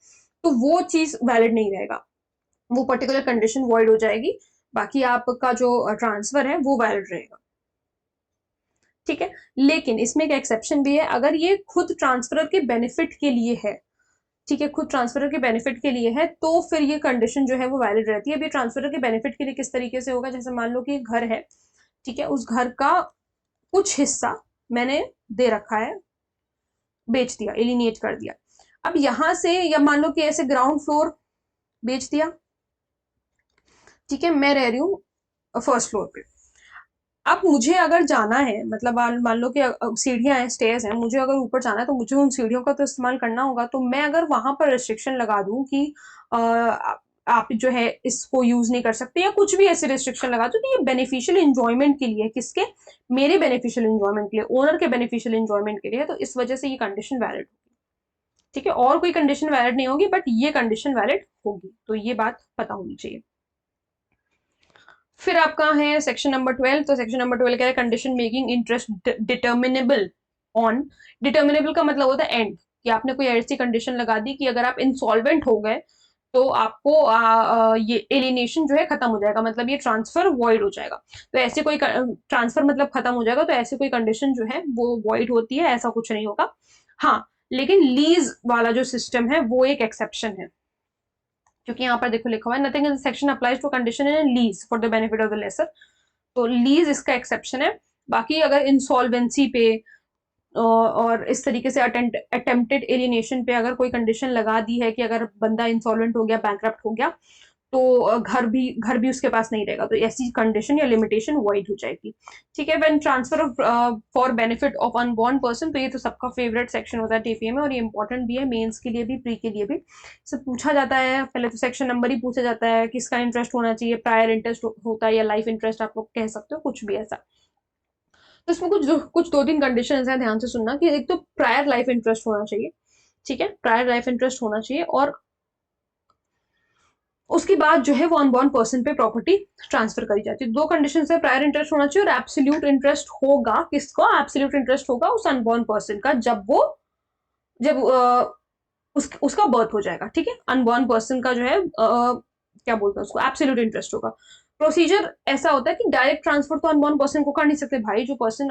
S1: तो वो चीज वैलिड नहीं रहेगा, वो पर्टिकुलर कंडीशन वॉइड हो जाएगी, बाकी आपका जो ट्रांसफर है वो वैलिड रहेगा, ठीक है। लेकिन इसमें एक एक्सेप्शन भी है, अगर ये खुद ट्रांसफरर के बेनिफिट के लिए है, ठीक है, खुद ट्रांसफरर के बेनिफिट के लिए है, तो फिर ये कंडीशन जो है वो वैलिड रहती है। अभी ट्रांसफरर के बेनिफिट के लिए किस तरीके से होगा, जैसे मान लो कि घर है, ठीक है, उस घर का कुछ हिस्सा मैंने दे रखा है, बेच दिया, एलिनेट कर दिया। अब यहां से, या मान लो कि ऐसे ग्राउंड फ्लोर बेच दिया, ठीक है, मैं रह रही हूँ फर्स्ट फ्लोर पे। अब मुझे अगर जाना है, मतलब मान लो कि सीढ़ियां हैं, स्टेयर्स हैं, मुझे अगर ऊपर जाना है तो मुझे उन सीढ़ियों का तो इस्तेमाल करना होगा, तो मैं अगर वहां पर रिस्ट्रिक्शन लगा दूं कि आप जो है इसको यूज नहीं कर सकते, या कुछ भी ऐसे रिस्ट्रिक्शन लगा दूं, तो ये बेनिफिशियल इंजॉयमेंट के लिए, किसके, मेरे बेनिफिशियल इंजॉयमेंट के लिए, ओनर के बेनिफिशियल इंजॉयमेंट के लिए, तो इस वजह से ये कंडीशन वैलिड होगी, ठीक है। और कोई कंडीशन वैलिड नहीं होगी, बट ये कंडीशन वैलिड होगी, तो ये बात पता होनी चाहिए। फिर आपका है सेक्शन नंबर 12, तो सेक्शन नंबर 12 क्या है, condition making interest determinable on. Determinable का मतलब होता है एंड, कि आपने कोई ऐसी कंडीशन लगा दी कि अगर आप इंसॉल्वेंट हो गए तो आपको ये एलिनेशन जो है खत्म हो जाएगा, मतलब ये ट्रांसफर वॉइड हो जाएगा। तो ऐसे कोई ट्रांसफर मतलब खत्म हो जाएगा, तो ऐसे कोई कंडीशन जो है वो वॉइड होती है, ऐसा कुछ नहीं होगा। हाँ, लेकिन लीज वाला जो सिस्टम है वो एक एक्सेप्शन है, क्योंकि यहाँ पर देखो लिखा हुआ है nothing in section applies to condition in lease for the benefit of the lessor, तो लीज इसका एक्सेप्शन है। बाकी अगर इंसॉल्वेंसी पे और इस तरीके से अटेम्प्टेड एलिनेशन पे अगर कोई कंडीशन लगा दी है कि अगर बंदा इंसॉल्वेंट हो गया, बैंकरप्ट हो गया, तो घर भी उसके पास नहीं रहेगा, तो ऐसी कंडीशन या लिमिटेशन वॉइड हो जाएगी, ठीक है। When transfer of for benefit of unborn person, तो ये तो सबका फेवरेट सेक्शन होता है टीपीए में, और ये इंपॉर्टेंट भी है, मेंस के लिए भी, प्री के लिए भी। इसे पूछा जाता है, पहले तो सेक्शन नंबर ही पूछा जाता है, किसका इंटरेस्ट होना चाहिए, प्रायर इंटरेस्ट होता है या लाइफ इंटरेस्ट, आप लोग कह सकते हो, कुछ भी ऐसा। तो इसमें कुछ दो तीन कंडीशन है, ध्यान से सुनना, कि एक तो प्रायर लाइफ इंटरेस्ट होना चाहिए, ठीक है, प्रायर लाइफ इंटरेस्ट होना चाहिए, और उसके बाद जो है वो अनबॉर्न पर्सन पे प्रॉपर्टी ट्रांसफर करी जाती है। दो कंडीशन है, प्रायर इंटरेस्ट होना चाहिए और एब्सोल्यूट इंटरेस्ट होगा, किसका एब्सोल्यूट इंटरेस्ट होगा, उस अनबॉर्न पर्सन का, जब उसका बर्थ हो जाएगा, ठीक है, अनबॉर्न पर्सन का जो है क्या बोलते हैं उसको, एब्सोल्यूट इंटरेस्ट होगा। प्रोसीजर ऐसा होता है कि डायरेक्ट ट्रांसफर तो अनबॉर्न पर्सन को कर नहीं सकते भाई, जो पर्सन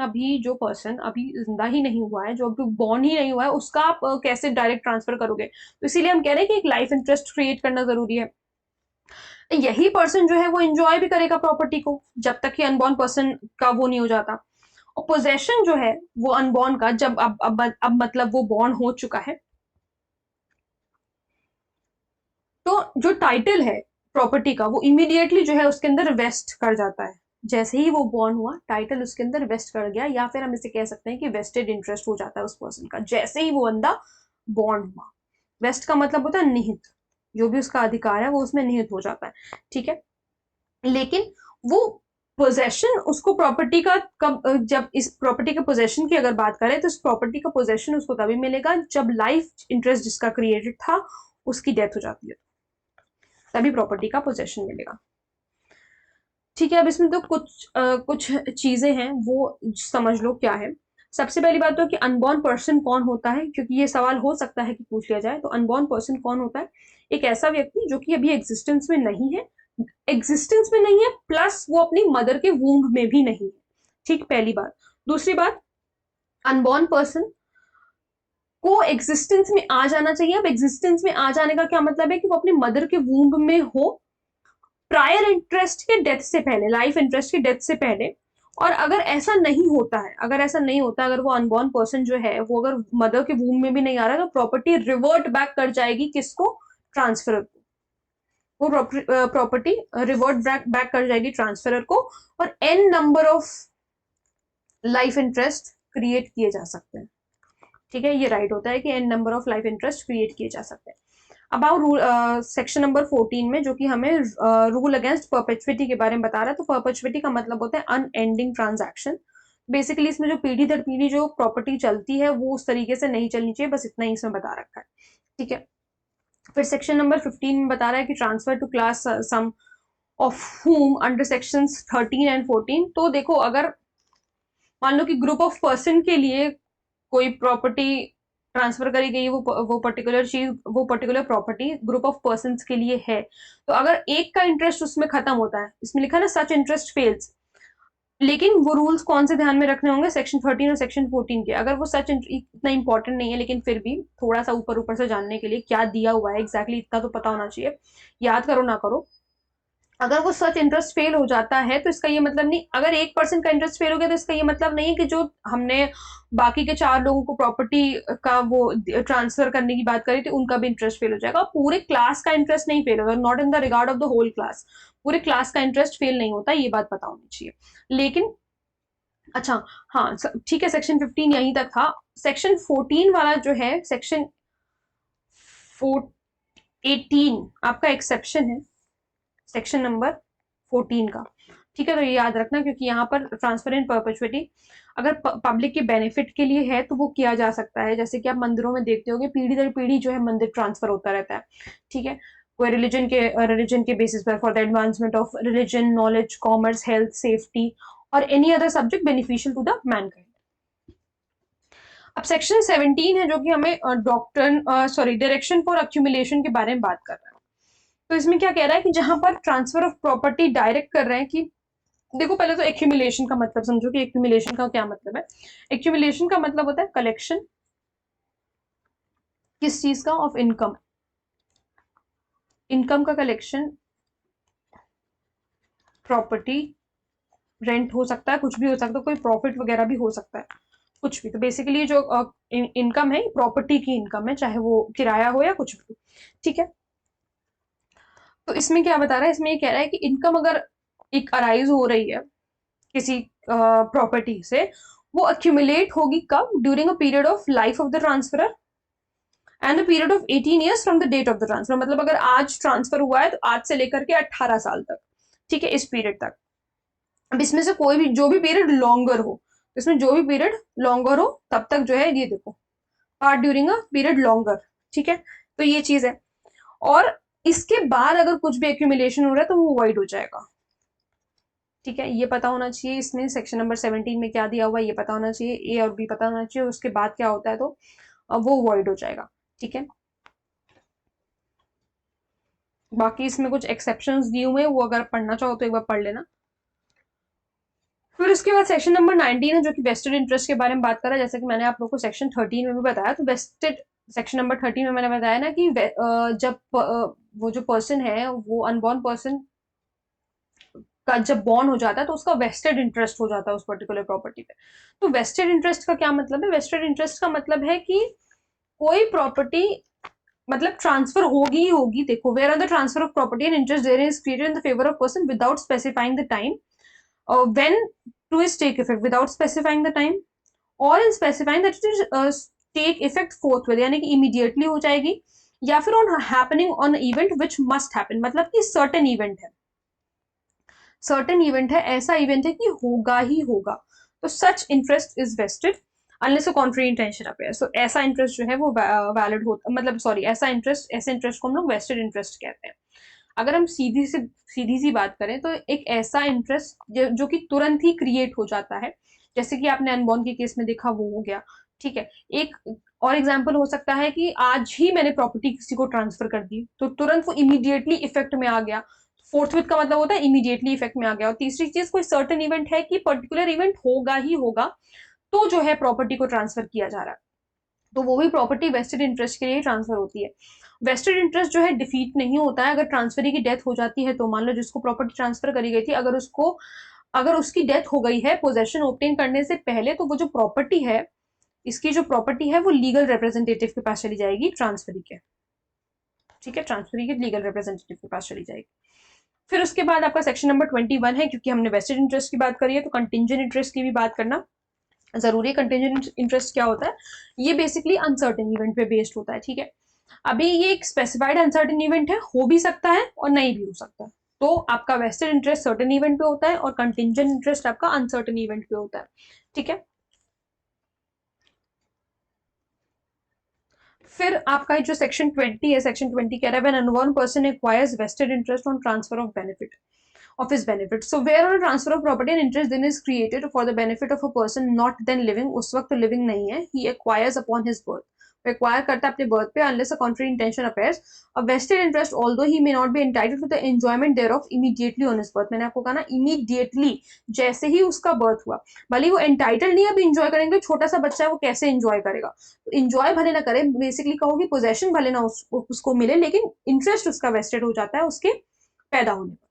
S1: अभी जिंदा ही नहीं हुआ है, जो अभी बॉर्न ही नहीं हुआ है, उसका आप कैसे डायरेक्ट ट्रांसफर करोगे, तो इसीलिए हम कह रहे हैं कि एक लाइफ इंटरेस्ट क्रिएट करना जरूरी है। यही पर्सन जो है वो एंजॉय भी करेगा प्रॉपर्टी को, जब तक कि अनबॉर्न पर्सन का वो नहीं हो जाता। और पोजेशन जो है वो अनबॉर्न का, जब अब मतलब वो बॉर्न हो चुका है, तो जो टाइटल है प्रॉपर्टी का वो इमीडिएटली जो है उसके अंदर वेस्ट कर जाता है, जैसे ही वो बॉर्न हुआ टाइटल उसके अंदर वेस्ट कर गया, या फिर हम इसे कह सकते हैं कि वेस्टेड इंटरेस्ट हो जाता है उस पर्सन का, जैसे ही वो बंदा बॉर्न हुआ। वेस्ट का मतलब होता है निहित, जो भी उसका अधिकार है वो उसमें निहित हो जाता है, ठीक है। लेकिन वो पोजेशन उसको प्रॉपर्टी का कब, जब इस प्रॉपर्टी के पोजेशन की अगर बात करें, तो इस प्रॉपर्टी का पोजेशन उसको तभी मिलेगा जब लाइफ इंटरेस्ट जिसका क्रिएटेड था उसकी डेथ हो जाती है, तभी प्रॉपर्टी का पोजेशन मिलेगा, ठीक है। अब इसमें तो कुछ चीजें हैं वो समझ लो क्या है। सबसे पहली बात तो कि अनबॉर्न पर्सन कौन होता है, क्योंकि ये सवाल हो सकता है कि पूछ लिया जाए। तो अनबॉर्न पर्सन कौन होता है? एक ऐसा व्यक्ति जो कि अभी एग्जिस्टेंस में नहीं है, एग्जिस्टेंस में नहीं है प्लस वो अपनी मदर के वूम्ब में भी नहीं है। ठीक, पहली बात। दूसरी बात, अनबॉर्न पर्सन को एग्जिस्टेंस में आ जाना चाहिए। अब एग्जिस्टेंस में आ जाने का क्या मतलब है कि वो अपनी मदर के वूम्ब में हो प्रायर इंटरेस्ट के डेथ से पहले, लाइफ इंटरेस्ट के डेथ से पहले। और अगर ऐसा नहीं होता है, अगर ऐसा नहीं होता, अगर वो अनबॉर्न पर्सन जो है वो अगर मदर के वूम में भी नहीं आ रहा, तो प्रॉपर्टी रिवर्ट बैक कर जाएगी किसको? ट्रांसफरर को। वो प्रॉपर्टी रिवर्ट बैक कर जाएगी ट्रांसफरर को, और an number of life interest create किए जा सकते हैं। ठीक है, ये राइट होता है कि an number of life interest create किए जा सकते हैं। अबाउट रूल सेक्शन नंबर 14 में, जो कि हमें रूल अगेंस्ट परपेचुइटी के बारे में बता रहा है। तो परपेचुइटी का मतलब होता है अनएंडिंग ट्रांजैक्शन। बेसिकली इसमें जो पीढ़ी दर पीढ़ी जो प्रॉपर्टी चलती है वो उस तरीके से नहीं चलनी चाहिए, बस इतना ही इसमें बता रखा है। ठीक है, फिर सेक्शन नंबर 15 में बता रहा है कि transfer to class some of whom under section 13 and 14। तो देखो, अगर मान लो कि ग्रुप ऑफ पर्सन के लिए कोई प्रॉपर्टी ट्रांसफर करी गई, वो पर्टिकुलर चीज, वो particular property group of person के लिए है, तो अगर एक का इंटरेस्ट उसमें खत्म होता है, इसमें लिखा है ना सच इंटरेस्ट फेल्स, लेकिन वो रूल्स कौन से ध्यान में रखने होंगे? सेक्शन 13 और सेक्शन 14 के। अगर वो सच इतना इंपॉर्टेंट नहीं है, लेकिन फिर भी थोड़ा सा ऊपर ऊपर से जानने के लिए क्या दिया हुआ है एग्जैक्टली इतना तो पता होना चाहिए, याद करो ना करो। अगर वो सच इंटरेस्ट फेल हो जाता है तो इसका ये मतलब नहीं, अगर 1% का इंटरेस्ट फेल हो गया तो इसका ये मतलब नहीं है कि जो हमने बाकी के 4 लोगों को प्रॉपर्टी का वो ट्रांसफर करने की बात करी थी उनका भी इंटरेस्ट फेल हो जाएगा। पूरे क्लास का इंटरेस्ट नहीं फेल होगा, not in the regard of the whole class. पूरे क्लास का इंटरेस्ट फेल नहीं होता, ये बात पता होनी चाहिए। लेकिन अच्छा, हाँ ठीक है, सेक्शन 15 यहीं तक था। सेक्शन 14 वाला जो है, सेक्शन 18 आपका एक्सेप्शन है सेक्शन नंबर 14 का। ठीक है, तो ये याद रखना, क्योंकि यहाँ पर ट्रांसफर इन परपेचुइटी अगर पब्लिक के बेनिफिट के लिए है तो वो किया जा सकता है। जैसे कि आप मंदिरों में देखते होगे, पीढ़ी दर पीढ़ी जो है मंदिर ट्रांसफर होता रहता है। ठीक है, कोई रिलीजन के बेसिस पर, for the advancement of religion, knowledge, commerce, health, safety or any other subject beneficial to the mankind. अब सेक्शन 17 है जो कि हमें डायरेक्शन फॉर अक्यूमुलेशन के बारे में बात कर रहा है। तो इसमें क्या कह रहा है कि जहां पर ट्रांसफर ऑफ प्रॉपर्टी डायरेक्ट कर रहे हैं कि देखो, पहले तो एक्यूमुलेशन का मतलब समझो कि एक्यूमुलेशन का क्या मतलब है। एक्यूमुलेशन का मतलब होता है कलेक्शन, किस चीज का? Of income. इनकम का कलेक्शन, प्रॉपर्टी, रेंट हो सकता है, कुछ भी हो सकता है, कोई प्रॉफिट वगैरह भी हो सकता है, कुछ भी। तो बेसिकली जो इनकम है, प्रॉपर्टी की इनकम है, चाहे वो किराया हो या कुछ भी। ठीक है, तो इसमें क्या बता रहा है? इसमें ये कह रहा है कि इनकम अगर एक अराइज हो रही है किसी प्रॉपर्टी से, वो अक्यूमुलेट होगी कब? During a period of life of the transferor and the period of 18 years from the date of the transfer. मतलब अगर आज ट्रांसफर हुआ है तो आज से लेकर के 18 साल तक। ठीक है, इस पीरियड तक। अब इसमें से कोई भी, जो भी पीरियड लॉन्गर हो, इसमें जो भी पीरियड लॉन्गर हो तब तक जो है, ये देखो, part during a period longer. ठीक है, तो ये चीज है। और इसके बाद अगर कुछ भी एक्यूमुलेशन हो रहा है तो वो वॉइड हो जाएगा। ठीक है, ये पता होना चाहिए। इसमें सेक्शन नंबर 17 में क्या दिया हुआ है ये पता होना चाहिए, ए और बी पता होना चाहिए, उसके बाद क्या होता है तो वो वॉइड हो जाएगा। ठीक है, बाकी इसमें कुछ एक्सेप्शंस दिए हुए हैं, वो अगर पढ़ना चाहो तो एक बार पढ़ लेना। फिर उसके बाद सेक्शन नंबर 19 है जो कि वेस्टेड इंटरेस्ट के बारे में बात कर रहा है। जैसे कि मैंने आप लोग को सेक्शन 13 में भी बताया, तो वेस्टेड सेक्शन नंबर 13 में मैंने बताया ना कि जब वो जो पर्सन है, वो अनबॉर्न पर्सन का जब बॉर्न हो जाता है तो उसका वेस्टेड इंटरेस्ट हो जाता है उस पर्टिकुलर प्रॉपर्टी पे। तो वेस्टेड इंटरेस्ट का क्या मतलब है? वेस्टेड इंटरेस्ट का मतलब है कि कोई प्रॉपर्टी मतलब ट्रांसफर होगी ही होगी। देखो, where are the transfer of property and interest there is created in the favour of person without specifying the time when to is take effect without specifying the time, or in specifying that it is take effect forthwith, यानी कि immediately हो जाएगी, या फिर on happening on event which must happen, मतलब कि certain event है, certain event है, ऐसा event है कि होगा ही होगा। तो such interest is vested unless a contrary intention appears। so ऐसा इंटरेस्ट जो है वो वैलिड होता, मतलब सॉरी, ऐसा इंटरेस्ट, ऐसे इंटरेस्ट को हम लोग वेस्टेड इंटरेस्ट कहते हैं। अगर हम सीधी सी बात करें तो एक ऐसा इंटरेस्ट जो कि तुरंत ही क्रिएट हो जाता है, जैसे कि आपने अनबॉर्न के केस में देखा वो हो गया, ठीक है। एक और एग्जाम्पल हो सकता है कि आज ही मैंने प्रॉपर्टी किसी को ट्रांसफर कर दी तो तुरंत वो इमीडिएटली इफेक्ट में आ गया, फोर्थ विथ का मतलब होता है इमीडिएटली इफेक्ट में आ गया। और तीसरी चीज कोई सर्टेन इवेंट है कि पर्टिकुलर इवेंट होगा ही होगा तो जो है प्रॉपर्टी को ट्रांसफर किया जा रहा है, तो वो भी प्रॉपर्टी वेस्टेड इंटरेस्ट के लिए ट्रांसफर होती है। वेस्टेड इंटरेस्ट जो है डिफीट नहीं होता है, अगर ट्रांसफरी की डेथ हो जाती है तो मान लो जिसको प्रॉपर्टी ट्रांसफर करी गई थी अगर उसकी डेथ हो गई है पोजेशन ऑब्टेन करने से पहले, तो वो जो प्रॉपर्टी है, इसकी जो प्रॉपर्टी है वो लीगल रिप्रेजेंटेटिव के पास चली जाएगी ट्रांसफरी के, ठीक है, ट्रांसफरी के लीगल रिप्रेजेंटेटिव के पास चली जाएगी। फिर उसके बाद आपका सेक्शन नंबर 21 है, क्योंकि हमने वेस्टेड इंटरेस्ट की बात करी है तो कंटिंजेंट इंटरेस्ट की भी बात करना जरूरी है। कंटिंजेंट इंटरेस्ट क्या होता है, ये बेसिकली अनसर्टेन इवेंट पे बेस्ड होता है, ठीक है। अभी ये एक स्पेसिफाइड अनसर्टेन इवेंट है, हो भी सकता है और नहीं भी हो सकता है। तो आपका वेस्टेड इंटरेस्ट सर्टेन इवेंट पे होता है और कंटिंजेंट इंटरेस्ट आपका अनसर्टेन इवेंट पे होता है, ठीक है। फिर आपका जो सेक्शन 20 है, सेक्शन 20 कह रहा है when unborn person acquires vested interest on transfer of benefit of his benefit. So where on a transfer of property an interest then is created for the benefit of a person not then living, उस वक्त living नहीं है, he acquires upon his birth, वो acquire करता है अपने birth पे unless a contrary intention appears, a vested interest although he may not be entitled to the enjoyment thereof immediately on his birth। मैंने आपको कहा ना immediately, जैसे ही उसका birth हुआ, भले वो entitled नहीं है अभी enjoy करेंगे, छोटा सा बच्चा है वो कैसे enjoy करेगा, तो enjoy भले ना करे, basically कहोगे possession भले ना उसको मिले, लेकिन interest उसका vested हो जाता है उसके पैदा होने पर,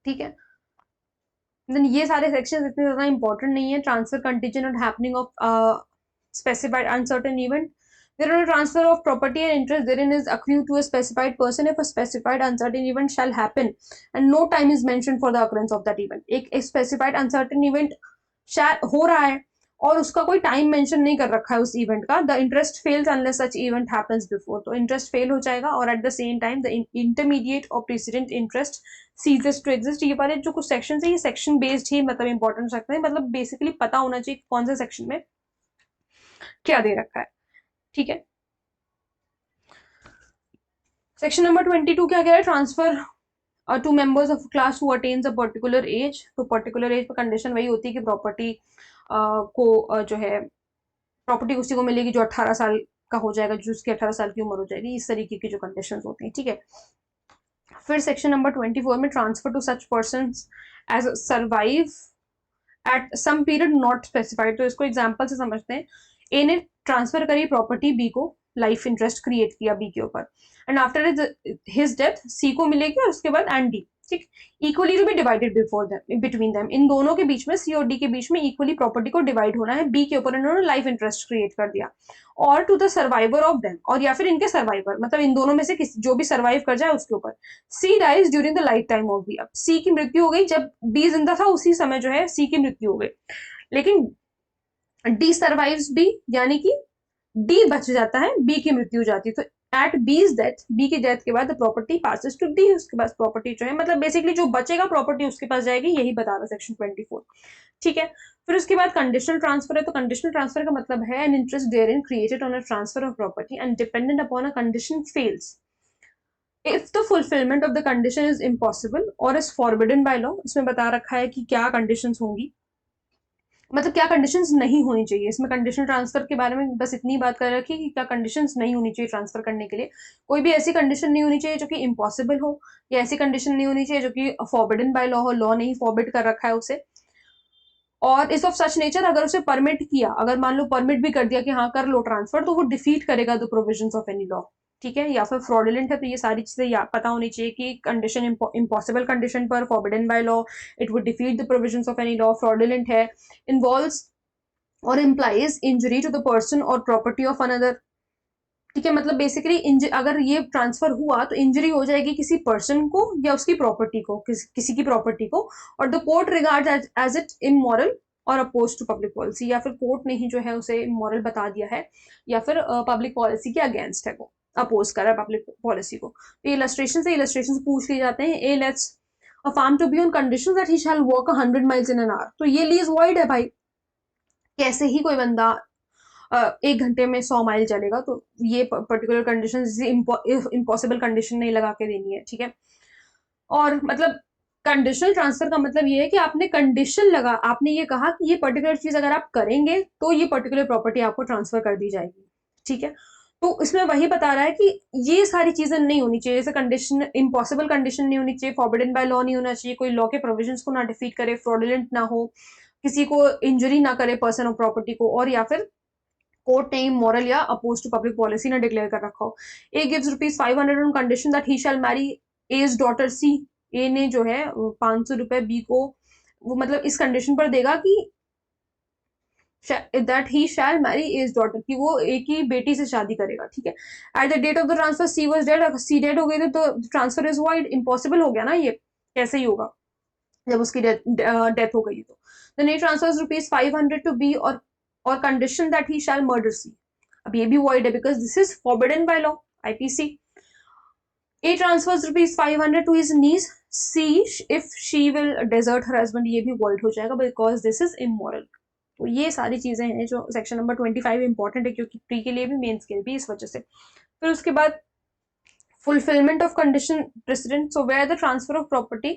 S1: ठीक है। देन ये सारे सेक्शंस इतने ज्यादा इंपॉर्टेंट नहीं है। ट्रांसफर कंटीजेंट और happening of specified uncertain event, there are transfer of property and interest therein is accrued to a specified person if a specified uncertain event shall happen and no time is mentioned for the occurrence of that event। एक specified uncertain event हो रहा है और उसका कोई time mention नहीं कर रखा है उस इवेंट का, the interest fails unless such event happens before, तो इंटरेस्ट फेल हो जाएगा और at the same time the intermediate और precedent interest ceases to exist. ये वाले जो कुछ सेक्शन है ये सेक्शन बेस्ड ही मतलब इंपॉर्टेंट रखते हैं, मतलब बेसिकली पता होना चाहिए कौन से सेक्शन में क्या दे रखा है, ठीक है। सेक्शन नंबर 22 क्या कह रहा है, transfer to members of class who attains a particular age. तो पर्टिकुलर एज पर कंडीशन वही होती है कि प्रॉपर्टी को जो है प्रॉपर्टी उसी को मिलेगी जो 18 साल का हो जाएगा, जो उसकी 18 साल की उम्र हो जाएगी, इस तरीके की जो कंडीशंस होती हैं, ठीक है। फिर सेक्शन नंबर 24 में transfer to such person as survive at some period not specified. तो इसको एग्जाम्पल से समझते हैं, ए ने ट्रांसफर करी प्रॉपर्टी बी को, लाइफ इंटरेस्ट क्रिएट किया बी के ऊपर, and after his death C को मिलेगी और उसके बाद एंड डी, ठीक, equally to be divided before them between them, इन दोनों के बीच में सी और डी के बीच में इक्वली प्रॉपर्टी को डिवाइड होना है। बी के ऊपर इन्होंने लाइफ इंटरेस्ट क्रिएट कर दिया, और to the survivor of them, और या फिर इनके सर्वाइवर, मतलब इन दोनों में से किसी जो भी सर्वाइव कर जाए उसके ऊपर। C dies during the life time of B, अब सी की मृत्यु हो गई जब बी जिंदा था उसी समय जो है सी की मृत्यु हो गई, लेकिन डी सर्वाइव्स बी, यानी कि डी बच जाता है, बी की मृत्यु हो जाती है, तो एट बीज डेथ, बी की डेथ के बाद प्रॉपर्टी पासेस टू डी, उसके पास प्रॉपर्टी जो है मतलब बेसिकली जो बचेगा प्रॉपर्टी उसके पास जाएगी, यही बता रहा सेक्शन 24, ठीक है। फिर उसके बाद कंडीशनल ट्रांसफर है, तो कंडीशनल ट्रांसफर का मतलब है an interest therein created on a transfer of property and dependent upon a condition fails if the fulfilment of the condition is impossible or is forbidden by law. इसमें बता रखा है कि क्या कंडीशंस होंगी, मतलब क्या कंडीशंस नहीं होनी चाहिए। इसमें कंडीशनल ट्रांसफर के बारे में बस इतनी बात कर रखी है कि क्या कंडीशंस नहीं होनी चाहिए ट्रांसफर करने के लिए। कोई भी ऐसी कंडीशन नहीं होनी चाहिए जो कि इम्पॉसिबल हो, या ऐसी कंडीशन नहीं होनी चाहिए जो कि फॉरबिडन बाय लॉ हो, लॉ नहीं फॉरबिड कर रखा है उसे, और इज ऑफ सच नेचर, अगर उसे परमिट किया, अगर मान लो परमिट भी कर दिया कि हाँ कर लो ट्रांसफर, तो वो डिफीट करेगा the provisions of any law, ठीक है। या फिर फ्रॉडुलेंट है, तो ये सारी चीजें पता होनी चाहिए कि कंडीशन इम्पॉसिबल कंडीशन पर forbidden by law, it would defeat the provisions of any law, fraudulent है, इन्वॉल्व्स और implies injury to the person or property of another, ठीक है। मतलब बेसिकली अगर ये ट्रांसफर हुआ तो इंजरी हो जाएगी किसी पर्सन को या उसकी प्रॉपर्टी को, किसी की प्रॉपर्टी को, और the court regards as it immoral or oppose to public policy, या फिर कोर्ट ने ही जो है उसे इमोरल बता दिया है या फिर पब्लिक पॉलिसी के अगेंस्ट है, वो अपोज कर रहा है पब्लिक पॉलिसी को। तो इलस्ट्रेशन पूछ लिए जाते हैं। A lets a farm to B on condition that he shall walk 100 miles in an hour, तो ये लीज वॉइड है भाई, कैसे ही कोई बंदा 1 घंटे में 100 माइल चलेगा, तो ये पर्टिकुलर कंडीशन इम्पॉसिबल कंडीशन नहीं लगा के देनी है, ठीक है। और मतलब कंडीशनल ट्रांसफर का मतलब ये है कि आपने कंडीशन लगा, आपने ये कहा कि ये पर्टिकुलर चीज अगर आप करेंगे तो ये पर्टिकुलर प्रॉपर्टी आपको ट्रांसफर कर दी जाएगी, ठीक है। तो इसमें वही बता रहा है कि ये सारी चीजें नहीं होनी चाहिए, जैसे कंडीशन, इम्पॉसिबल कंडीशन नहीं होनी चाहिए, फॉरबिडन बाय लॉ नहीं होना चाहिए, कोई लॉ के प्रोविजंस को ना डिफीट करे, फ्रॉडुलेंट ना हो, किसी को इंजरी ना करे पर्सन और प्रॉपर्टी को, और या फिर कोर्ट ने इमोरल या अपोज टू पब्लिक पॉलिसी ना डिक्लेयर कर रखा हो। A gives ₹500 on condition that he shall marry A's daughter C. A ने जो है 500 रुपए बी को, वो मतलब इस कंडीशन पर देगा कि that he shall marry A's daughter, कि वो ए की बेटी से शादी करेगा, ठीक है। At the date of the transfer she was dead, अगर सी डेड हो गई तो ट्रांसफर इज वाइड, इम्पॉसिबल हो गया ना, ये कैसे ही होगा जब उसकी डेथ हो गई। तो then he transfers ₹500 to B or condition that he shall murder C। अब ये भी void है because this is forbidden by law, IPC। A transfers ₹500 to his niece C if she will desert her husband, ये भी void हो जाएगा because this is immoral। तो ये सारी चीजें हैं जो सेक्शन नंबर 25 इंपॉर्टेंट है, क्योंकि प्री के लिए भी मेंस के लिए भी, इस वजह से। फिर उसके बाद fulfillment of condition precedent, so where the transfer of property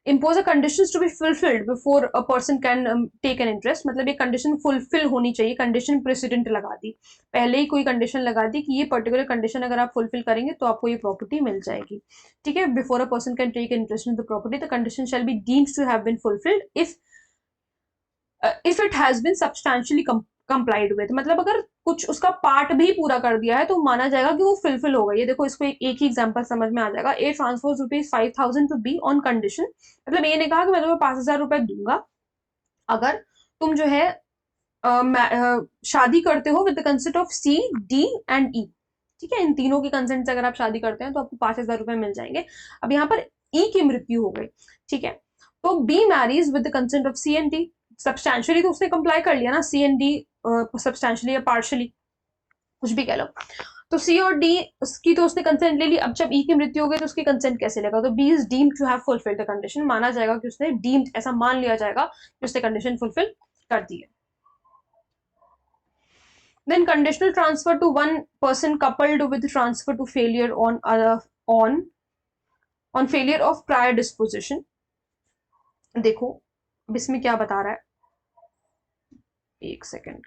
S1: impose a conditions to be fulfilled before a person can take an interest, मतलब ये कंडीशन फुलफिल होनी चाहिए, कंडीशन प्रेसिडेंट लगा दी, पहले ही कोई कंडीशन लगा दी कि ये पर्टिकुलर कंडीशन अगर आप फुलफिल करेंगे तो आपको ये प्रॉपर्टी मिल जाएगी, ठीक है। Before a person can take interest in the property the condition shall be deemed to have been fulfilled if it has been substantially complied with, मतलब अगर कुछ उसका पार्ट भी पूरा कर दिया है तो माना जाएगा कि वो फुलफिल हो गई। ये देखो, इसको एक ही एग्जांपल समझ में आ जाएगा। A transfers ₹5,000 to B on condition, मतलब ए ने कहा कि मैं तुम्हें 5,000 रुपए दूंगा अगर तुम जो है शादी करते हो with the consent of C D and E, ठीक है। इन तीनों की कंसेंट से अगर आप शादी करते हैं तो आपको 5,000 रुपए मिल जाएंगे। अब यहाँ पर ई की मृत्यु हो गई, ठीक है, तो B marries with the consent of C and D. Substantially तो उसने कंप्लाई कर लिया ना, सी एंड डी सब्सटैंशियली या पार्शियली, कुछ भी कह लो। तो सी और डी की तो उसने कंसेंट ले ली, अब जब ई की मृत्यु हो गई तो उसकी कंसेंट कैसे लेगा, तो B is deemed to have fulfilled the condition, माना जाएगा कि उसने डीम्ड, ऐसा मान लिया जाएगा कि उसने कंडीशन फुलफिल कर दी है। Then conditional transfer to one person coupled with transfer to failure on failure of prior disposition। देखो अब इसमें क्या बता रहा है, एक second.